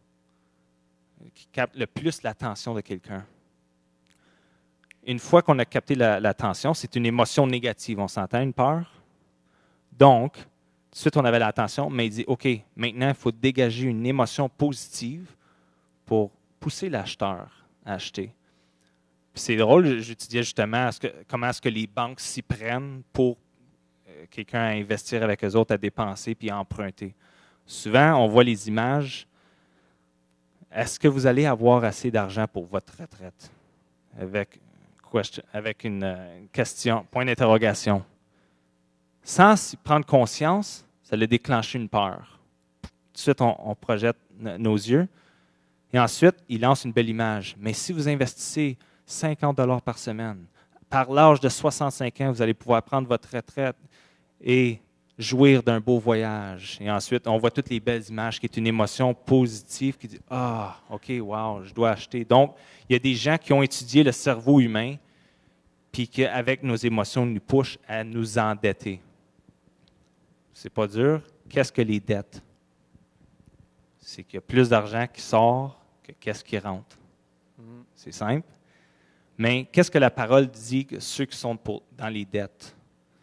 qui capte le plus l'attention de quelqu'un. Une fois qu'on a capté l'attention, c'est une émotion négative. On s'entend, une peur? Donc, tout de suite, on avait l'attention, mais il dit, OK, maintenant, il faut dégager une émotion positive pour pousser l'acheteur à acheter. Puis c'est drôle, j'étudiais justement comment est-ce que les banques s'y prennent pour quelqu'un à investir avec eux autres, à dépenser puis à emprunter. Souvent, on voit les images. Est-ce que vous allez avoir assez d'argent pour votre retraite? Avec une question, point d'interrogation. Sans y prendre conscience, ça a déclenché une peur. Tout de suite, on projette nos yeux. Et ensuite, il lance une belle image. Mais si vous investissez 50 $ par semaine, par l'âge de 65 ans, vous allez pouvoir prendre votre retraite et jouir d'un beau voyage. Et ensuite, on voit toutes les belles images, qui est une émotion positive, qui dit « Ah, OK, wow, je dois acheter. » Donc, il y a des gens qui ont étudié le cerveau humain, puis qu'avec nos émotions, nous poussent à nous endetter. C'est pas dur. Qu'est-ce que les dettes? C'est qu'il y a plus d'argent qui sort que qu'est-ce qui rentre. C'est simple. Mais qu'est-ce que la parole dit que ceux qui sont dans les dettes?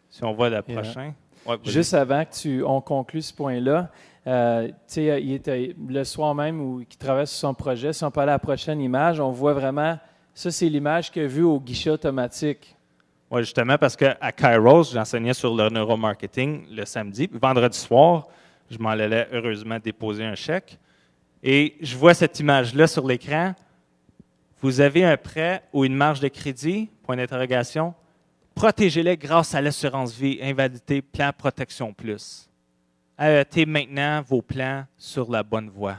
Si on voit le prochain. Ouais, juste avant on conclue ce point-là, il était le soir même où il travaille sur son projet. Si on peut aller à la prochaine image, on voit vraiment, ça c'est l'image qu'il a vue au guichet automatique. Oui, justement, parce qu'à Kairos, j'enseignais sur le neuromarketing le samedi. Vendredi soir, je m'en allais heureusement déposer un chèque. Et je vois cette image-là sur l'écran. Vous avez un prêt ou une marge de crédit, point d'interrogation. Protégez-les grâce à l'assurance vie, invalidité, plan protection plus. Arrêtez maintenant vos plans sur la bonne voie.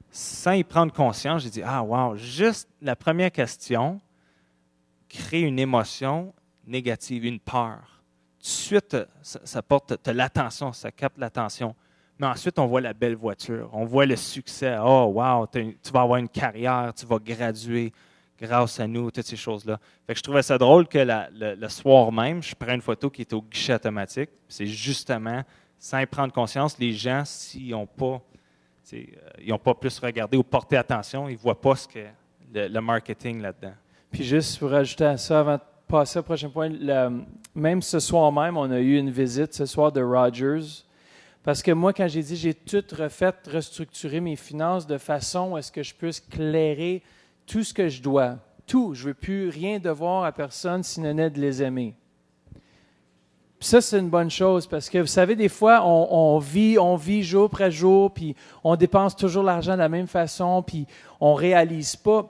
Sans y prendre conscience, j'ai dit, ah wow, juste la première question crée une émotion négative, une peur. Tout de suite, ça porte l'attention, ça capte l'attention. Mais ensuite, on voit la belle voiture, on voit le succès. Oh, wow, tu vas avoir une carrière, tu vas graduer grâce à nous, toutes ces choses-là. Fait que je trouvais ça drôle que le soir même, je prends une photo qui est au guichet automatique. C'est justement, sans y prendre conscience, les gens, s'ils n'ont pas, ils n'ont pas plus regardé ou porté attention, ils ne voient pas ce que le marketing là-dedans. Puis juste pour ajouter à ça, avant de passer au prochain point, même ce soir même, on a eu une visite ce soir de Rogers. Parce que moi, quand j'ai dit, j'ai tout refait, restructuré mes finances de façon à ce que je puisse clairer tout ce que je dois. Tout. Je ne veux plus rien devoir à personne si ce n'est de les aimer. Puis ça, c'est une bonne chose parce que, vous savez, des fois, on vit jour après jour, puis on dépense toujours l'argent de la même façon, puis on ne réalise pas.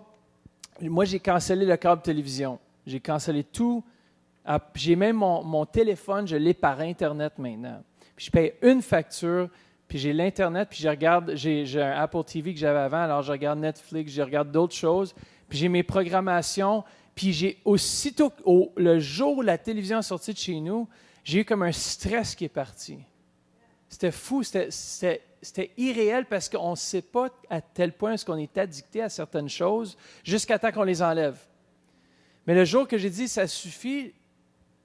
Moi, j'ai cancellé le câble télévision. J'ai cancellé tout. J'ai même mon téléphone, je l'ai par Internet maintenant. Puis je paye une facture, puis j'ai l'Internet, puis je regarde, j'ai un Apple TV que j'avais avant, alors je regarde Netflix, je regarde d'autres choses, puis j'ai mes programmations, puis j'ai aussitôt, le jour où la télévision est sortie de chez nous, j'ai eu comme un stress qui est parti. C'était fou, c'était irréel parce qu'on ne sait pas à tel point est-ce qu'on est addicté à certaines choses jusqu'à temps qu'on les enlève. Mais le jour que j'ai dit, ça suffit,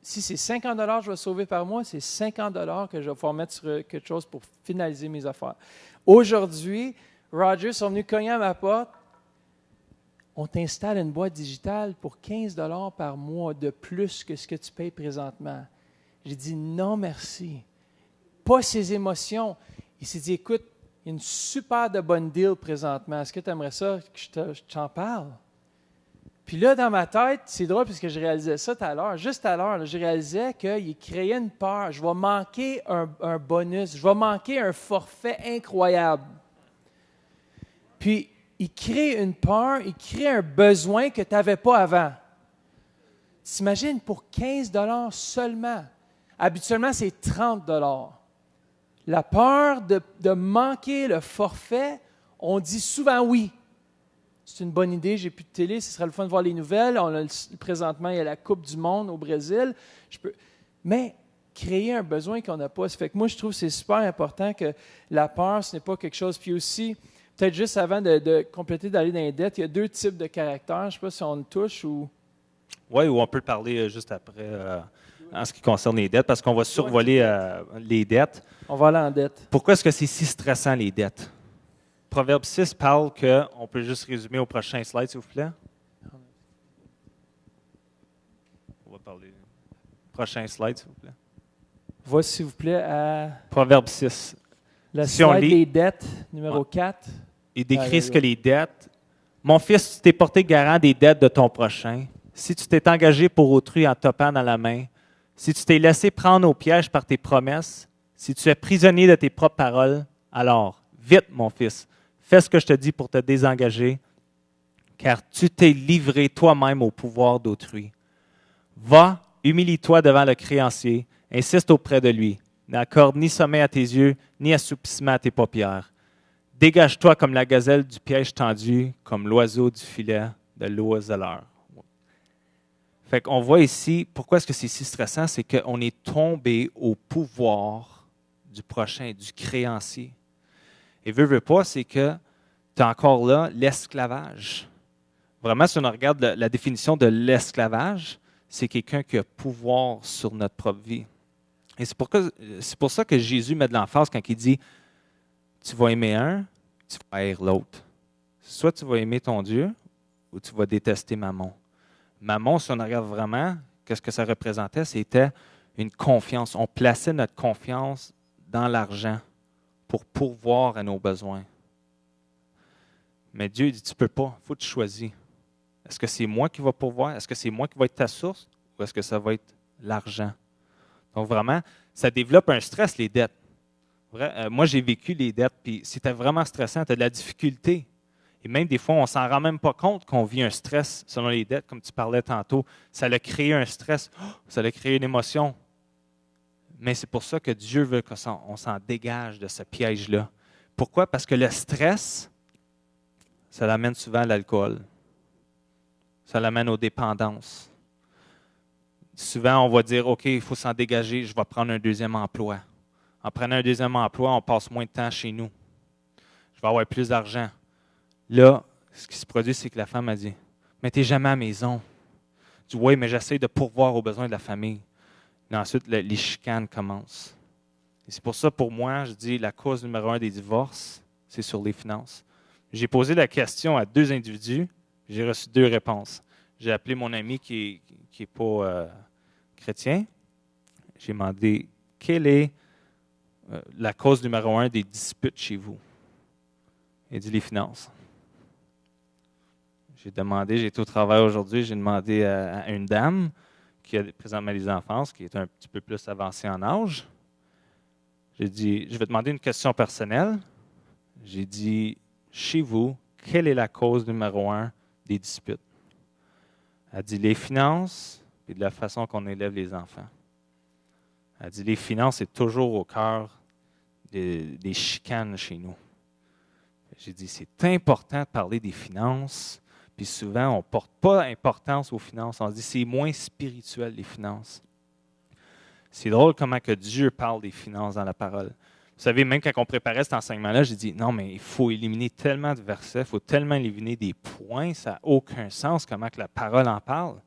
si c'est 50 $ je vais sauver par mois, c'est 50 $ que je vais pouvoir mettre sur quelque chose pour finaliser mes affaires. Aujourd'hui, Roger sont venus cogner à ma porte. On t'installe une boîte digitale pour 15 $ par mois de plus que ce que tu payes présentement. J'ai dit non, merci. Pas ses émotions. Il s'est dit, écoute, il y a une super de bonne deal présentement. Est-ce que tu aimerais ça que je t'en parle? Puis là, dans ma tête, c'est drôle parce que je réalisais ça tout à l'heure. Juste à l'heure, je réalisais qu'il créait une peur. Je vais manquer un bonus. Je vais manquer un forfait incroyable. Puis, il crée une peur, il crée un besoin que tu n'avais pas avant. T'imagines, pour 15 $ seulement. Habituellement, c'est 30 $. La peur de manquer le forfait, on dit souvent oui. C'est une bonne idée, j'ai plus de télé, ce serait le fun de voir les nouvelles. Présentement, il y a la Coupe du monde au Brésil. Mais créer un besoin qu'on n'a pas, ça fait que moi, je trouve que c'est super important que la peur, ce n'est pas quelque chose. Puis aussi, peut-être juste avant de compléter, d'aller dans les dettes, il y a 2 types de caractères. Je ne sais pas si on le touche ou... Oui, ou on peut parler juste après en ce qui concerne les dettes, parce qu'on va survoler les dettes. On va aller en dette. Pourquoi est-ce que c'est si stressant, les dettes? Proverbe 6 parle que, on peut juste résumer au prochain slide, s'il vous plaît. On va parler. Prochain slide, s'il vous plaît. Va, s'il vous plaît, à... Proverbe 6. La Si on slide lit, des dettes, numéro 4. Il décrit ce que les dettes. Mon fils, tu t'es porté garant des dettes de ton prochain. Si tu t'es engagé pour autrui en topant dans la main, si tu t'es laissé prendre au piège par tes promesses, si tu es prisonnier de tes propres paroles, alors, vite, mon fils, fais ce que je te dis pour te désengager, car tu t'es livré toi-même au pouvoir d'autrui. Va, humilie-toi devant le créancier, insiste auprès de lui. N'accorde ni sommeil à tes yeux, ni assoupissement à tes paupières. Dégage-toi comme la gazelle du piège tendu, comme l'oiseau du filet de l'oiseleur. Fait qu'on voit ici, pourquoi est-ce que c'est si stressant? C'est qu'on est tombé au pouvoir du prochain, du créancier. Et veut pas, c'est que tu as encore là l'esclavage. Vraiment, si on regarde la définition de l'esclavage, c'est quelqu'un qui a pouvoir sur notre propre vie. Et c'est pour ça que Jésus met de l'emphase quand il dit « Tu vas aimer un, tu vas haïr l'autre. Soit tu vas aimer ton Dieu ou tu vas détester Mammon. » Mammon, si on regarde vraiment, qu'est-ce que ça représentait? C'était une confiance. On plaçait notre confiance dans l'argent pour pourvoir à nos besoins. Mais Dieu dit, tu ne peux pas, il faut que tu choisisses. Est-ce que c'est moi qui va pourvoir? Est-ce que c'est moi qui va être ta source? Ou est-ce que ça va être l'argent? Donc vraiment, ça développe un stress, les dettes. Moi, j'ai vécu les dettes, puis c'était vraiment stressant, tu as de la difficulté. Et même des fois, on ne s'en rend même pas compte qu'on vit un stress selon les dettes, comme tu parlais tantôt. Ça a créé un stress, ça a créé une émotion. Mais c'est pour ça que Dieu veut qu'on s'en dégage de ce piège-là. Pourquoi? Parce que le stress, ça l'amène souvent à l'alcool. Ça l'amène aux dépendances. Souvent, on va dire, OK, il faut s'en dégager, je vais prendre un deuxième emploi. En prenant un deuxième emploi, on passe moins de temps chez nous. Je vais avoir plus d'argent. Là, ce qui se produit, c'est que la femme a dit, « Mais tu n'es jamais à la maison. » Je dis, « Oui, mais j'essaie de pourvoir aux besoins de la famille. » Et ensuite, les chicanes commencent. Et c'est pour ça, pour moi, je dis, la cause numéro 1 des divorces, c'est sur les finances. J'ai posé la question à 2 individus, j'ai reçu 2 réponses. J'ai appelé mon ami qui n'est pas chrétien. J'ai demandé, quelle est la cause numéro 1 des disputes chez vous? Il dit, les finances. J'ai été au travail aujourd'hui, j'ai demandé à une dame qui a présentement des enfants, qui est un petit peu plus avancée en âge. J'ai dit, je vais demander une question personnelle. J'ai dit, chez vous, quelle est la cause numéro 1 des disputes? Elle dit, les finances et de la façon qu'on élève les enfants. Elle dit, les finances, c'est toujours au cœur des chicanes chez nous. J'ai dit, c'est important de parler des finances. Puis souvent, on ne porte pas importance aux finances. On se dit, c'est moins spirituel, les finances. C'est drôle comment que Dieu parle des finances dans la parole. Vous savez, même quand on préparait cet enseignement-là, j'ai dit, non, mais il faut éliminer tellement de versets, il faut tellement éliminer des points, ça n'a aucun sens comment que la parole en parle.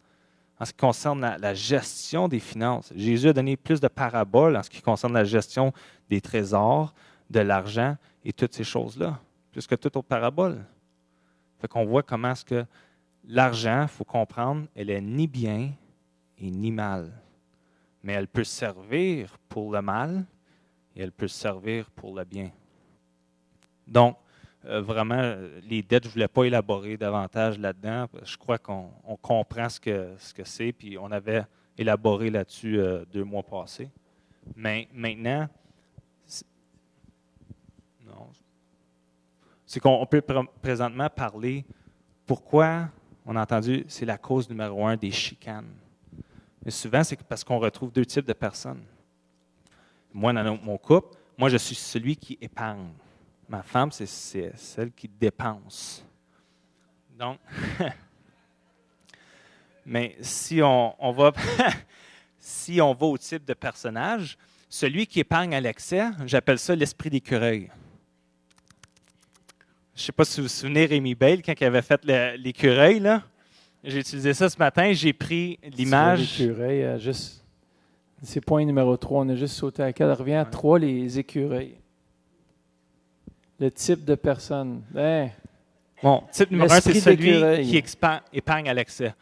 En ce qui concerne la gestion des finances, Jésus a donné plus de paraboles en ce qui concerne la gestion des trésors, de l'argent et toutes ces choses-là, plus que toutes autres paraboles. Fait qu'on voit comment est-ce que l'argent, il faut comprendre, elle est ni bien et ni mal. Mais elle peut servir pour le mal et elle peut servir pour le bien. Donc, vraiment, les dettes, je ne voulais pas élaborer davantage là-dedans. Je crois qu'on comprend ce que c'est, puis on avait élaboré là-dessus 2 mois passés. Mais maintenant, c'est qu'on peut présentement parler pourquoi, on a entendu, c'est la cause numéro 1 des chicanes. Mais souvent, c'est parce qu'on retrouve 2 types de personnes. Moi, dans mon couple, moi, je suis celui qui épargne. Ma femme, c'est celle qui dépense. Donc, mais si on va si on va au type de personnage, celui qui épargne à l'excès, j'appelle ça l'esprit d'écureuil. Je ne sais pas si vous vous souvenez Rémi Bale, quand il avait fait l'écureuil, là. J'ai utilisé ça ce matin, j'ai pris l'image. L'écureuil, juste. C'est point numéro 3, on a juste sauté à 4. Revient à 3, les écureuils. Le type de personne. Bon, type numéro 1, c'est celui qui épargne à l'excès.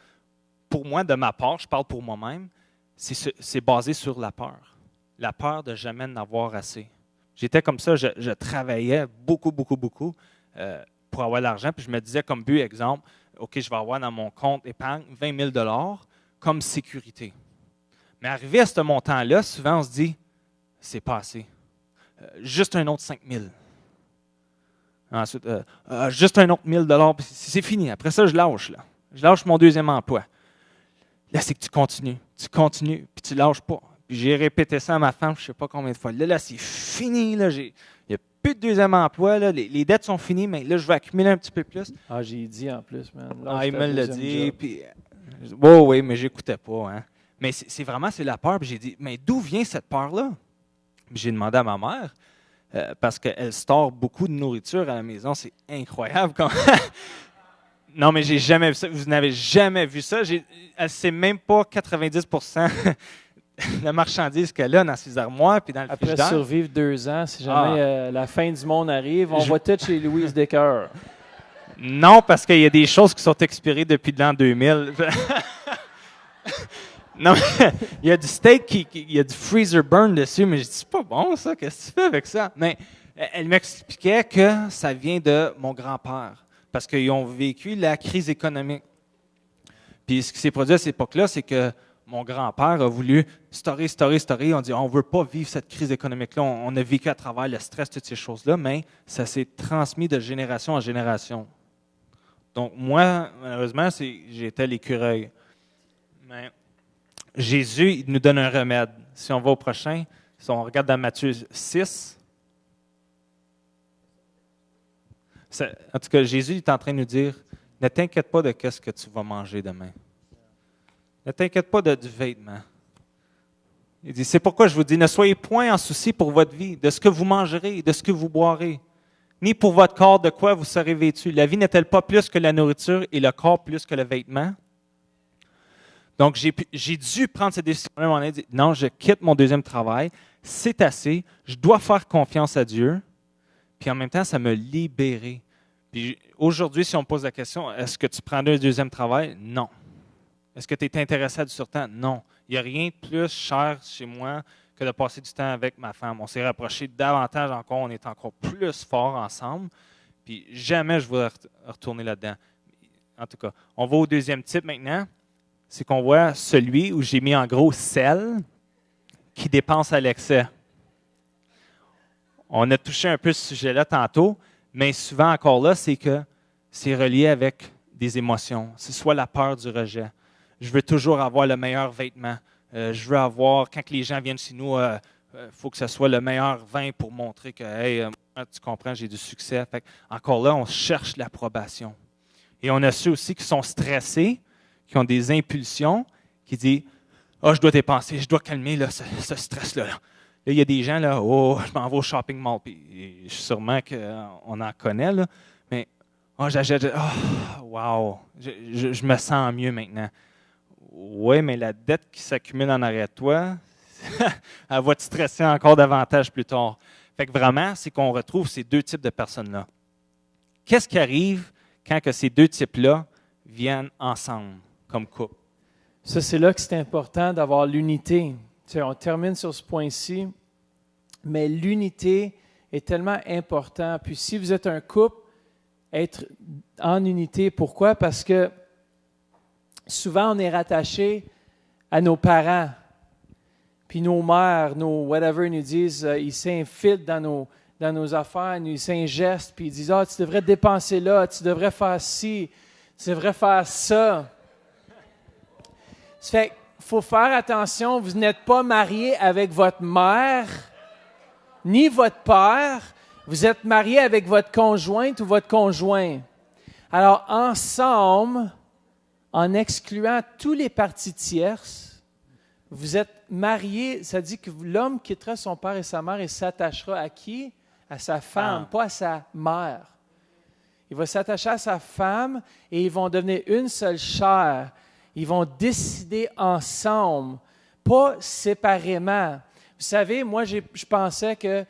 Pour moi, de ma part, je parle pour moi-même, c'est basé sur la peur. La peur de jamais en avoir assez. J'étais comme ça, je travaillais beaucoup pour avoir l'argent, puis je me disais comme but, exemple, OK, je vais avoir dans mon compte épargne 20 000 comme sécurité. Mais arrivé à ce montant-là, souvent on se dit, c'est pas assez. Juste un autre 5 000. Ensuite, juste un autre 1 000 puis c'est fini. Après ça, je lâche. Là. Je lâche mon 2e emploi. Là, c'est que tu continues, puis tu lâches pas. Puis j'ai répété ça à ma femme, je ne sais pas combien de fois. Là c'est fini. Là, il n'y a plus de 2e emploi. Là, les dettes sont finies, mais là, je vais accumuler un petit peu plus. Ah, j'ai dit en plus, man. Il me l'a dit. Puis, oui, mais je n'écoutais pas. Hein. Mais c'est la peur. Puis j'ai dit, mais d'où vient cette peur-là? Puis j'ai demandé à ma mère, parce qu'elle store beaucoup de nourriture à la maison. C'est incroyable. Non, mais j'ai jamais vu ça. Vous n'avez jamais vu ça. Elle ne sait même pas 90% de la marchandise qu'elle a dans ses armoires puis dans le frigidaire. Après survivre 2 ans, si jamais la fin du monde arrive, on va tout chez Louise Decker. Non, parce qu'il y a des choses qui sont expirées depuis l'an 2000. Non, il y a du steak, il y a du freezer burn dessus, mais je dis, c'est pas bon ça, qu'est-ce que tu fais avec ça? Mais elle m'expliquait que ça vient de mon grand-père, parce qu'ils ont vécu la crise économique. Puis ce qui s'est produit à cette époque-là, c'est que mon grand-père a voulu storer. On dit, on ne veut pas vivre cette crise économique-là. On a vécu à travers le stress, toutes ces choses-là, mais ça s'est transmis de génération en génération. Donc moi, malheureusement, j'étais l'écureuil. Mais Jésus, il nous donne un remède. Si on va au prochain, si on regarde dans Matthieu 6, en tout cas, Jésus est en train de nous dire, ne t'inquiète pas de ce que tu vas manger demain. Ne t'inquiète pas du vêtement. Il dit, c'est pourquoi je vous dis, ne soyez point en souci pour votre vie, de ce que vous mangerez, de ce que vous boirez, ni pour votre corps de quoi vous serez vêtu. La vie n'est-elle pas plus que la nourriture et le corps plus que le vêtement? Donc, j'ai dû prendre cette décision-là. On a dit, non, je quitte mon 2e travail. C'est assez. Je dois faire confiance à Dieu. Puis en même temps, ça m'a libéré. Puis aujourd'hui, si on me pose la question, est-ce que tu prendrais un 2e travail? Non. Est-ce que tu es intéressé à du surtemps? Non. Il n'y a rien de plus cher chez moi que de passer du temps avec ma femme. On s'est rapprochés davantage encore. On est encore plus forts ensemble. Puis jamais je voudrais retourner là-dedans. En tout cas, on va au 2e type maintenant. C'est qu'on voit celui où j'ai mis en gros celle qui dépense à l'excès. On a touché un peu ce sujet-là tantôt, mais souvent encore là, c'est que c'est relié avec des émotions. C'est soit la peur du rejet. Je veux toujours avoir le meilleur vêtement. Je veux avoir, quand les gens viennent chez nous, faut que ce soit le meilleur vin pour montrer que, hey, tu comprends, j'ai du succès. Fait encore là, on cherche l'approbation. Et on a ceux aussi qui sont stressés, qui ont des impulsions, qui disent, je dois dépenser, je dois calmer là, ce stress-là. Là, il y a des gens, là, oh, je m'en vais au shopping mall. Puis, sûrement qu'on en connaît, là, mais oh, j'achète, oh, wow, je me sens mieux maintenant. Oui, mais la dette qui s'accumule en arrière de toi, elle va te stresser encore davantage plus tard. Fait que vraiment, c'est qu'on retrouve ces deux types de personnes-là. Qu'est-ce qui arrive quand que ces deux types-là viennent ensemble comme couple? Ça, c'est là que c'est important d'avoir l'unité. Tu sais, on termine sur ce point-ci, mais l'unité est tellement importante. Puis si vous êtes un couple, être en unité, pourquoi? Parce que souvent, on est rattaché à nos parents. Puis nos mères, nos whatever, nous disent, ils s'infiltrent dans nos affaires, ils s'ingestent, puis ils disent, ah, tu devrais dépenser là, tu devrais faire ci, tu devrais faire ça. Ça fait qu'il faut faire attention, vous n'êtes pas marié avec votre mère, ni votre père, vous êtes marié avec votre conjointe ou votre conjoint. Alors, ensemble, en excluant tous les parties tierces, vous êtes mariés, ça dit que l'homme quittera son père et sa mère et s'attachera à qui? À sa femme, pas à sa mère. Il va s'attacher à sa femme et ils vont devenir une seule chair. Ils vont décider ensemble, pas séparément. Vous savez, moi, je pensais que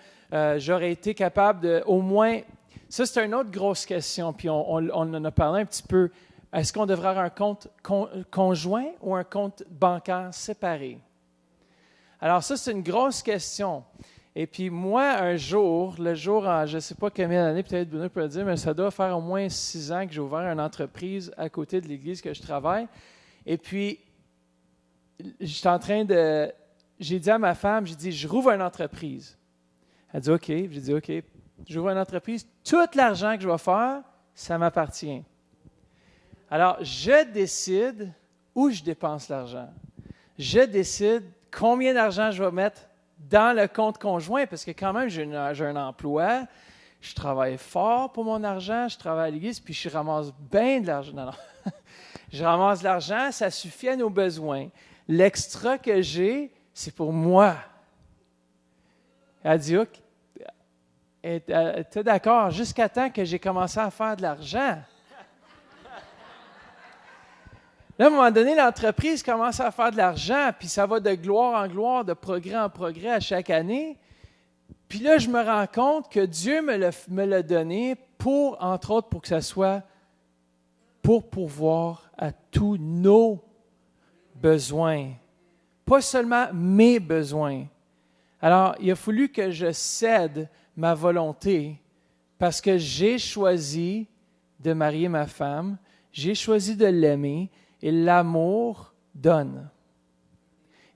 j'aurais été capable de, au moins, ça c'est une autre grosse question, puis on en a parlé un petit peu. Est-ce qu'on devrait avoir un compte conjoint ou un compte bancaire séparé? Alors ça, c'est une grosse question. Et puis moi, un jour, je ne sais pas combien d'années, peut-être Bruno peut le dire, mais ça doit faire au moins 6 ans que j'ai ouvert une entreprise à côté de l'église que je travaille. Et puis, j'ai dit à ma femme, j'ai dit, je rouvre une entreprise. Elle dit, OK. J'ai dit, OK. J'ouvre une entreprise. Tout l'argent que je vais faire, ça m'appartient. Alors, je décide où je dépense l'argent. Je décide combien d'argent je vais mettre dans le compte conjoint, parce que quand même, j'ai un emploi, je travaille fort pour mon argent, je travaille à l'église, puis je ramasse bien de l'argent. Non. Je ramasse de l'argent, ça suffit à nos besoins. L'extra que j'ai, c'est pour moi. Elle dit, OK, t'es d'accord, jusqu'à temps que j'ai commencé à faire de l'argent. Là, à un moment donné, l'entreprise commence à faire de l'argent, puis ça va de gloire en gloire, de progrès en progrès à chaque année. Puis là, je me rends compte que Dieu me l'a donné pour, entre autres, pour que ça soit pour pourvoir à tous nos besoins. Pas seulement mes besoins. Alors, il a fallu que je cède ma volonté parce que j'ai choisi de marier ma femme, j'ai choisi de l'aimer, et l'amour donne.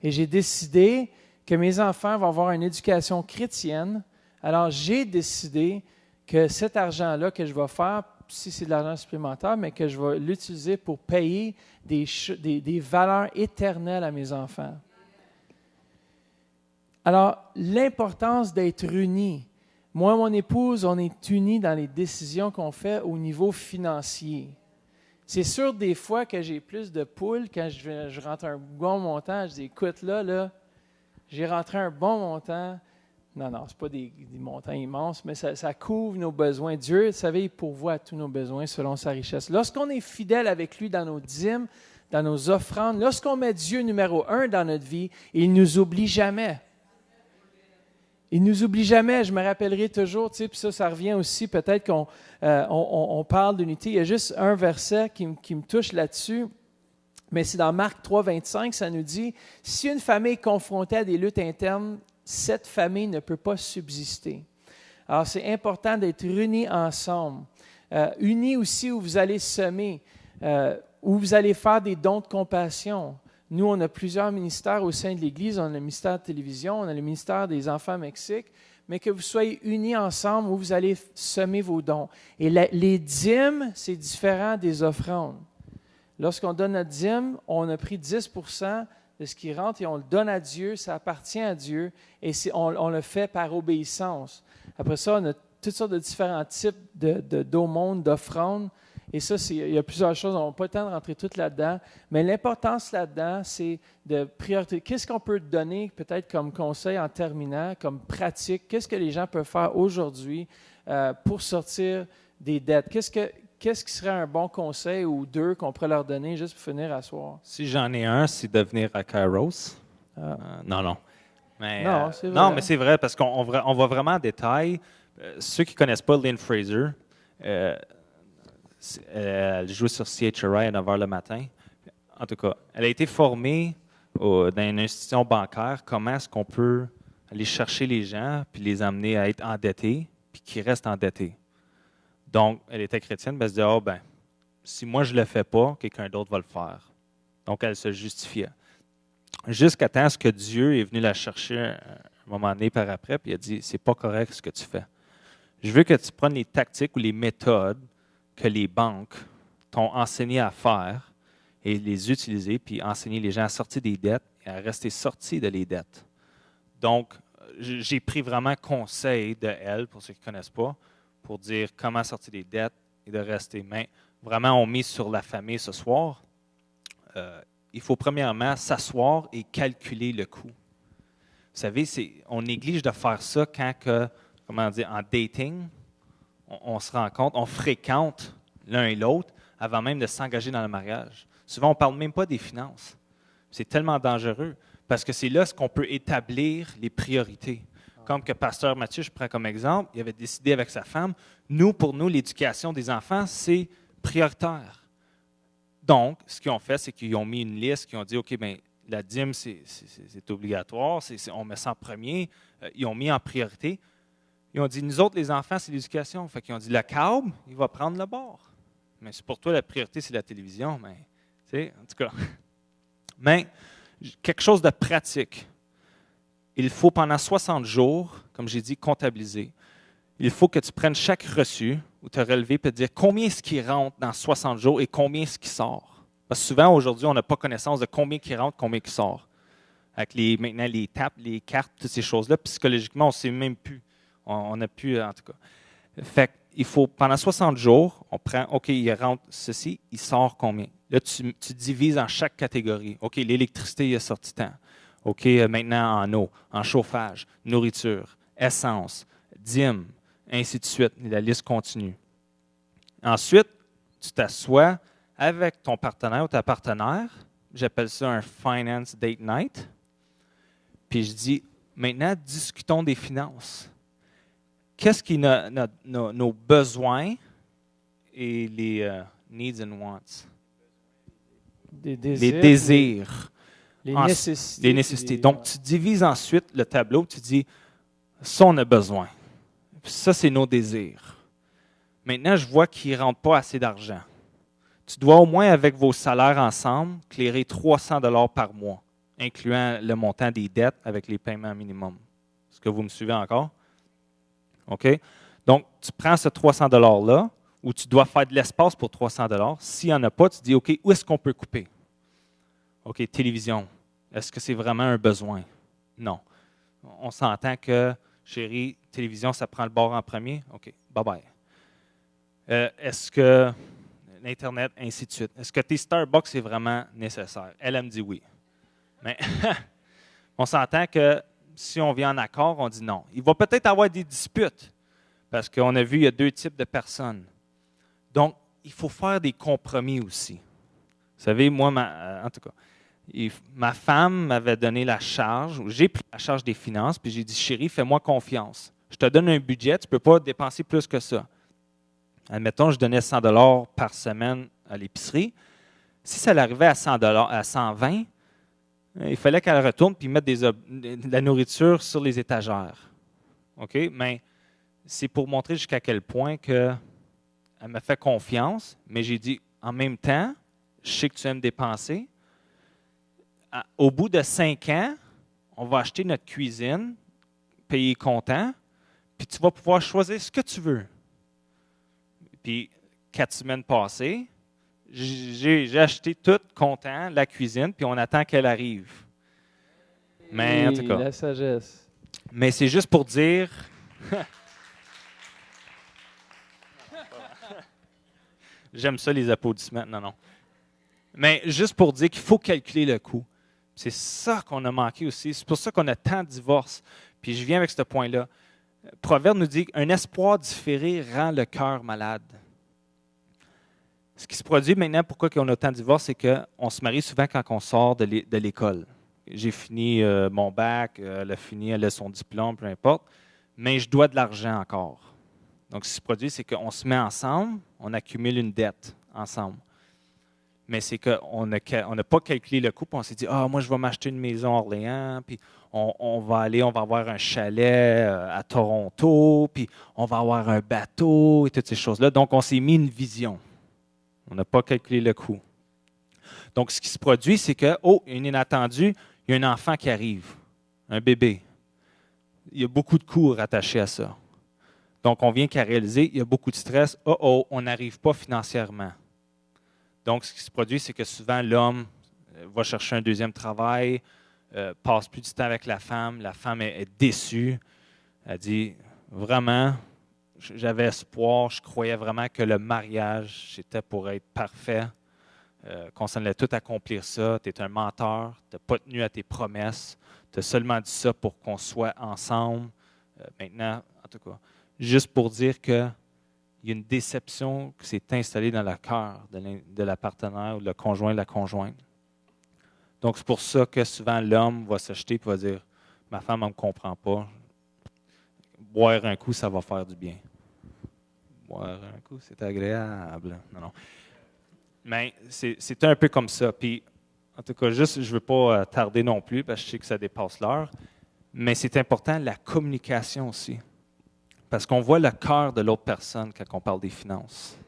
Et j'ai décidé que mes enfants vont avoir une éducation chrétienne. Alors, j'ai décidé que cet argent-là que je vais faire, si c'est de l'argent supplémentaire, mais que je vais l'utiliser pour payer des valeurs éternelles à mes enfants. Alors, l'importance d'être unis. Moi et mon épouse, on est unis dans les décisions qu'on fait au niveau financier. C'est sûr, des fois, que j'ai plus de poules quand je rentre un bon montant. Je dis, écoute, là, j'ai rentré un bon montant. Non, ce n'est pas des montants immenses, mais ça couvre nos besoins. Dieu, vous savez, il pourvoit à tous nos besoins selon sa richesse. Lorsqu'on est fidèle avec lui dans nos dîmes, dans nos offrandes, lorsqu'on met Dieu numéro 1 dans notre vie, il ne nous oublie jamais. Il ne nous oublie jamais, je me rappellerai toujours, tu sais, puis ça revient aussi, peut-être qu'on parle d'unité. Il y a juste un verset qui me touche là-dessus, mais c'est dans Marc 3, 25, ça nous dit, « Si une famille est confrontée à des luttes internes, cette famille ne peut pas subsister. » Alors, c'est important d'être unis ensemble. Unis aussi où vous allez semer, où vous allez faire des dons de compassion. Nous, on a plusieurs ministères au sein de l'Église. On a le ministère de télévision, on a le ministère des enfants au Mexique, mais que vous soyez unis ensemble où vous allez semer vos dons. Et les dîmes, c'est différent des offrandes. Lorsqu'on donne notre dîme, on a pris 10% de ce qui rentre et on le donne à Dieu, ça appartient à Dieu et on le fait par obéissance. Après ça, on a toutes sortes de différents types d'aumônes, d'offrandes Et ça, il y a plusieurs choses, on n'a pas le temps de rentrer toutes là-dedans, mais l'importance là-dedans, c'est de prioriser. Qu'est-ce qu'on peut donner peut-être comme conseil en terminant, comme pratique? Qu'est-ce que les gens peuvent faire aujourd'hui pour sortir des dettes? Qu'est-ce qui serait un bon conseil ou deux qu'on pourrait leur donner juste pour finir à soir? Si j'en ai un, c'est de venir à Kairos. Non. Mais, non, c'est vrai. Non, mais c'est vrai, parce qu'on va vraiment en détail. Ceux qui ne connaissent pas Lynn Fraser, elle joue sur CHRI à 9 h le matin. En tout cas, elle a été formée dans une institution bancaire. Comment est-ce qu'on peut aller chercher les gens puis les amener à être endettés puis qu'ils restent endettés? Donc, elle était chrétienne, elle se dit, si moi je ne le fais pas, quelqu'un d'autre va le faire. Donc, elle se justifiait. Jusqu'à temps que Dieu est venu la chercher un moment donné par après, puis il a dit, c'est pas correct ce que tu fais. Je veux que tu prennes les tactiques ou les méthodes que les banques t'ont enseigné à faire et les utiliser, puis enseigner les gens à sortir des dettes et à rester sortis de les dettes. Donc, j'ai pris vraiment conseil de elle, pour ceux qui ne connaissent pas, pour dire comment sortir des dettes et de rester. Mais vraiment, on mise sur la famille ce soir. Il faut premièrement s'asseoir et calculer le coût. Vous savez, on néglige de faire ça quand, en dating, on se rencontre, on fréquente l'un et l'autre avant même de s'engager dans le mariage. Souvent, on ne parle même pas des finances. C'est tellement dangereux parce que c'est là ce qu'on peut établir les priorités. Comme que Pasteur Mathieu, je prends comme exemple, il avait décidé avec sa femme, pour nous, l'éducation des enfants, c'est prioritaire. Donc, ce qu'ils ont fait, c'est qu'ils ont mis une liste, qu'ils ont dit, OK, la dîme, c'est obligatoire, on met ça en premier. Ils ont mis en priorité. Ils ont dit, nous autres, les enfants, c'est l'éducation. Fait qu'ils ont dit, le câble, il va prendre le bord. Mais c'est pour toi, la priorité, c'est la télévision. Mais, tu sais, en tout cas. Mais, quelque chose de pratique. Il faut, pendant 60 jours, comme j'ai dit, comptabiliser. Il faut que tu prennes chaque reçu ou te relever et te dire combien est-ce qui rentre dans 60 jours et combien est-ce qui sort. Parce que souvent, aujourd'hui, on n'a pas connaissance de combien qui rentre, combien qui sort. Avec maintenant les tapes, les cartes, toutes ces choses-là, psychologiquement, on ne sait même plus. On n'a plus, en tout cas. Fait qu'il faut, pendant 60 jours, on prend, OK, il rentre ceci, il sort combien? Là, tu divises en chaque catégorie. OK, l'électricité, il a sorti tant. OK, maintenant en eau, en chauffage, nourriture, essence, dîmes, ainsi de suite. Et la liste continue. Ensuite, tu t'assois avec ton partenaire ou ta partenaire. J'appelle ça un Finance Date Night. Puis je dis, maintenant, discutons des finances. Qu'est-ce qui est nos besoins et les needs and wants? Les désirs. Les nécessités. Les nécessités. Donc, tu divises ensuite le tableau, tu dis, ça, on a besoin. Ça, c'est nos désirs. Maintenant, je vois qu'il ne rentre pas assez d'argent. Tu dois au moins, avec vos salaires ensemble, clairer 300 $ par mois, incluant le montant des dettes avec les paiements minimum. Est-ce que vous me suivez encore? OK? Donc, tu prends ce 300 $-là, où tu dois faire de l'espace pour 300 $. S'il n'y en a pas, tu dis, OK, où est-ce qu'on peut couper? OK, télévision. Est-ce que c'est vraiment un besoin? Non. On s'entend que, chérie, télévision, ça prend le bord en premier? OK, bye-bye. Est-ce que l'Internet, ainsi de suite. Est-ce que tes Starbucks, c'est vraiment nécessaire? Elle me dit oui. Mais on s'entend que si on vient en accord, on dit non. Il va peut-être avoir des disputes, parce qu'on a vu, il y a deux types de personnes. Donc, il faut faire des compromis aussi. Vous savez, moi, en tout cas, ma femme m'avait donné la charge, ou j'ai pris la charge des finances, puis j'ai dit, chérie, fais-moi confiance. Je te donne un budget, tu ne peux pas dépenser plus que ça. Admettons, je donnais 100 $ par semaine à l'épicerie. Si ça l'arrivait à 100 $, à 120, il fallait qu'elle retourne et mette de la nourriture sur les étagères. OK? Mais c'est pour montrer jusqu'à quel point elle m'a fait confiance, mais j'ai dit, en même temps, je sais que tu aimes dépenser. Au bout de 5 ans, on va acheter notre cuisine, payer comptant, puis tu vas pouvoir choisir ce que tu veux. Puis, 4 semaines passées, j'ai acheté tout content, la cuisine, puis on attend qu'elle arrive. Mais en tout cas. La sagesse. Mais c'est juste pour dire. J'aime ça, les applaudissements. Non. Mais juste pour dire qu'il faut calculer le coût. C'est ça qu'on a manqué aussi. C'est pour ça qu'on a tant de divorces. Puis je viens avec ce point-là. Proverbe nous dit qu'un espoir différé rend le cœur malade. Ce qui se produit maintenant, pourquoi on a tant de divorces, c'est qu'on se marie souvent quand on sort de l'école. J'ai fini mon bac, elle a fini, elle a son diplôme, peu importe, mais je dois de l'argent encore. Donc, ce qui se produit, c'est qu'on se met ensemble, on accumule une dette ensemble. Mais c'est qu'on n'a pas calculé le coût, puis on s'est dit, moi, je vais m'acheter une maison à Orléans, puis on va avoir un chalet à Toronto, puis on va avoir un bateau et toutes ces choses-là. Donc, on s'est mis une vision. On n'a pas calculé le coût. Donc, ce qui se produit, c'est que, un inattendu, il y a un enfant qui arrive, un bébé. Il y a beaucoup de coûts rattachés à ça. Donc, on vient qu'à réaliser, il y a beaucoup de stress. On n'arrive pas financièrement. Donc, ce qui se produit, c'est que souvent, l'homme va chercher un deuxième travail, passe plus du temps avec la femme. La femme est déçue. Elle dit, vraiment, j'avais espoir, je croyais vraiment que le mariage, c'était pour être parfait, qu'on s'en allait tout accomplir ça. Tu es un menteur, tu n'as pas tenu à tes promesses, tu as seulement dit ça pour qu'on soit ensemble. Maintenant, en tout cas, juste pour dire qu'il y a une déception qui s'est installée dans le cœur de la partenaire ou le conjoint de la conjointe. Donc, c'est pour ça que souvent l'homme va s'acheter et va dire, ma femme ne me comprend pas. Boire un coup, ça va faire du bien. Boire un coup, c'est agréable. Non. Mais c'est un peu comme ça. Puis, en tout cas, juste, je ne veux pas tarder non plus, parce que je sais que ça dépasse l'heure. Mais c'est important, la communication aussi. Parce qu'on voit le cœur de l'autre personne quand on parle des finances.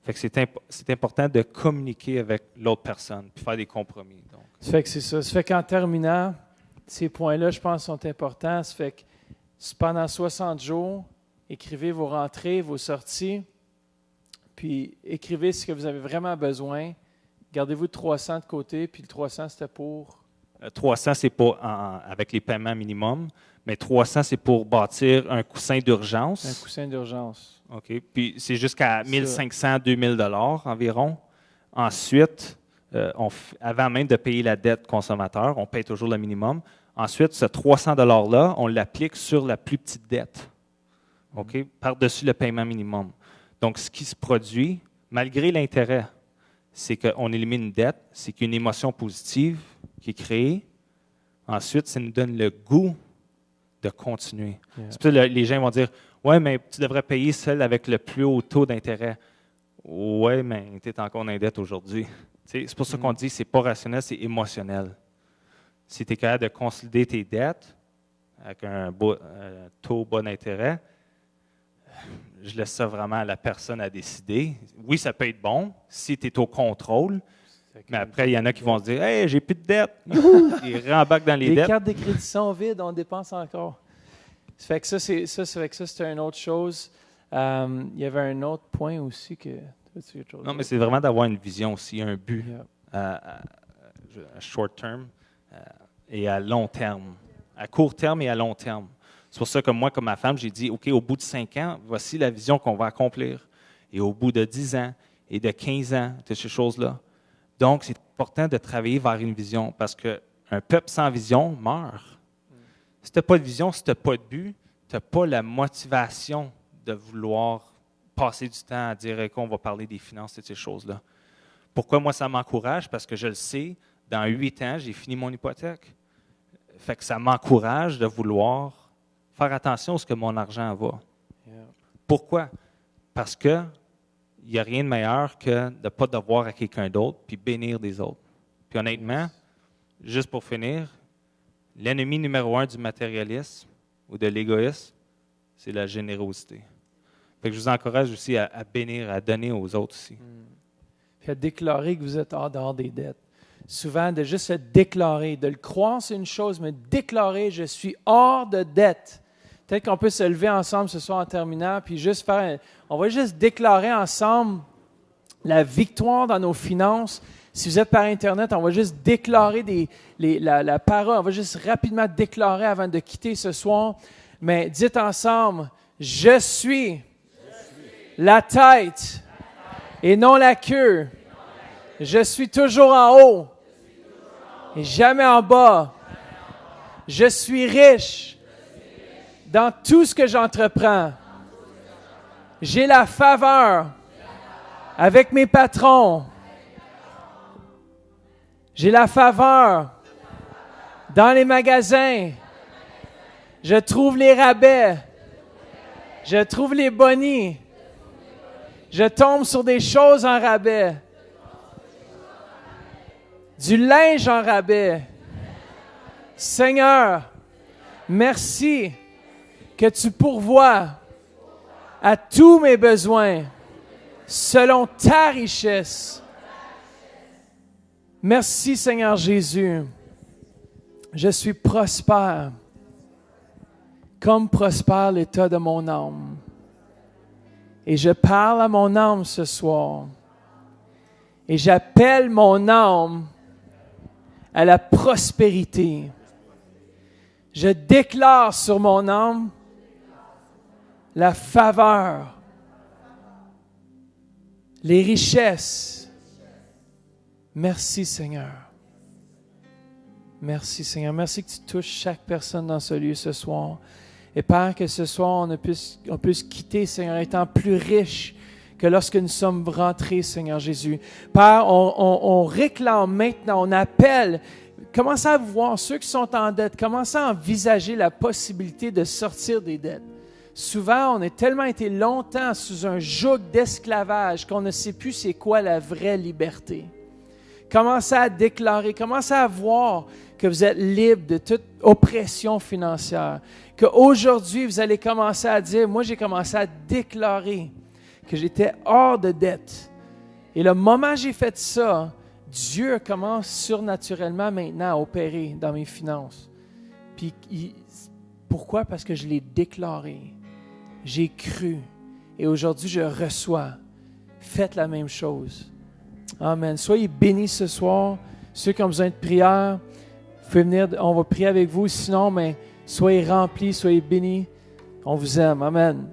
Fait que c'est important de communiquer avec l'autre personne, puis faire des compromis. Donc. Ça fait que c'est ça. Ça fait qu'en terminant, ces points-là, je pense, sont importants. Ça fait que pendant 60 jours, écrivez vos rentrées, vos sorties, puis écrivez ce que vous avez vraiment besoin. Gardez-vous 300 de côté, puis le 300, c'était pour... 300, c'est pour avec les paiements minimum, mais 300, c'est pour bâtir un coussin d'urgence. Un coussin d'urgence. OK. Puis c'est jusqu'à 1 500 2 000 $ environ. Ensuite, avant même de payer la dette consommateur, on paye toujours le minimum. Ensuite, ce 300 $-là, on l'applique sur la plus petite dette, OK, par-dessus le paiement minimum. Donc, ce qui se produit, malgré l'intérêt, c'est qu'on élimine une dette, c'est qu'il y a une émotion positive qui est créée. Ensuite, ça nous donne le goût de continuer. Yeah. C'est pour ça que les gens vont dire, « Ouais, mais tu devrais payer celle avec le plus haut taux d'intérêt. » Ouais, mais tu es encore en dette aujourd'hui. C'est pour ça qu'on dit que ce n'est pas rationnel, c'est émotionnel. Si tu es capable de consolider tes dettes avec un taux bas d'intérêt, je laisse ça vraiment à la personne à décider. Oui, ça peut être bon si tu es au contrôle, mais après, il y en a qui vont se dire « Hey, j'ai plus de dettes! » Ils rembarquent dans les dettes. Les cartes de crédit sont vides, on dépense encore. Ça fait que ça, c'était une autre chose. Il y avait un autre point aussi que... Non, mais c'est vraiment d'avoir une vision aussi, un but à short term et à long terme. À court terme et à long terme. C'est pour ça que moi, comme ma femme, j'ai dit, OK, au bout de 5 ans, voici la vision qu'on va accomplir. Et au bout de 10 ans et de 15 ans, de ces choses-là. Donc, c'est important de travailler vers une vision parce qu'un peuple sans vision meurt. Si tu n'as pas de vision, si tu n'as pas de but, tu n'as pas la motivation de vouloir passer du temps à dire qu'on va parler des finances et de ces choses-là. Pourquoi moi, ça m'encourage? Parce que je le sais, dans 8 ans, j'ai fini mon hypothèque. Fait que ça m'encourage de vouloir faire attention à ce que mon argent va. Yeah. Pourquoi? Parce que il n'y a rien de meilleur que de ne pas devoir à quelqu'un d'autre puis bénir des autres. Puis honnêtement, juste pour finir, l'ennemi numéro 1 du matérialisme ou de l'égoïsme, c'est la générosité. Fait que je vous encourage aussi à bénir, à donner aux autres aussi. Puis à déclarer que vous êtes hors dehors des dettes. Souvent, de juste se déclarer, de le croire, c'est une chose, mais déclarer, je suis hors de dette. Peut-être qu'on peut se lever ensemble ce soir en terminant, puis juste on va juste déclarer ensemble la victoire dans nos finances. Si vous êtes par Internet, on va juste déclarer la parole, on va juste rapidement déclarer avant de quitter ce soir. Mais dites ensemble, je suis la tête et non la queue. Je suis toujours en haut et jamais en bas. Je suis riche dans tout ce que j'entreprends. J'ai la faveur avec mes patrons. J'ai la faveur dans les magasins. Je trouve les rabais. Je trouve les bonnies. Je tombe sur des choses en rabais. Du linge en rabais. Seigneur, merci que tu pourvois à tous mes besoins selon ta richesse. Merci Seigneur Jésus. Je suis prospère comme prospère l'état de mon âme. Et je parle à mon âme ce soir. Et j'appelle mon âme à la prospérité. Je déclare sur mon âme la faveur, les richesses. Merci Seigneur. Merci Seigneur. Merci que tu touches chaque personne dans ce lieu ce soir. Et Père, que ce soir, on puisse quitter, Seigneur, étant plus riche que lorsque nous sommes rentrés, Seigneur Jésus. Père, on réclame maintenant, on appelle. Commencez à voir ceux qui sont en dette, commencez à envisager la possibilité de sortir des dettes. Souvent, on a tellement été longtemps sous un joug d'esclavage qu'on ne sait plus c'est quoi la vraie liberté. Commencez à déclarer, commencez à voir que vous êtes libre de toute oppression financière. Qu'aujourd'hui, vous allez commencer à dire, moi j'ai commencé à déclarer que j'étais hors de dette. Et le moment où j'ai fait ça, Dieu commence surnaturellement maintenant à opérer dans mes finances. Puis, pourquoi? Parce que je l'ai déclaré. J'ai cru. Et aujourd'hui, je reçois. Faites la même chose. Amen. Soyez bénis ce soir. Ceux qui ont besoin de prière, vous pouvez venir, on va prier avec vous. Sinon, mais soyez remplis, soyez bénis. On vous aime. Amen.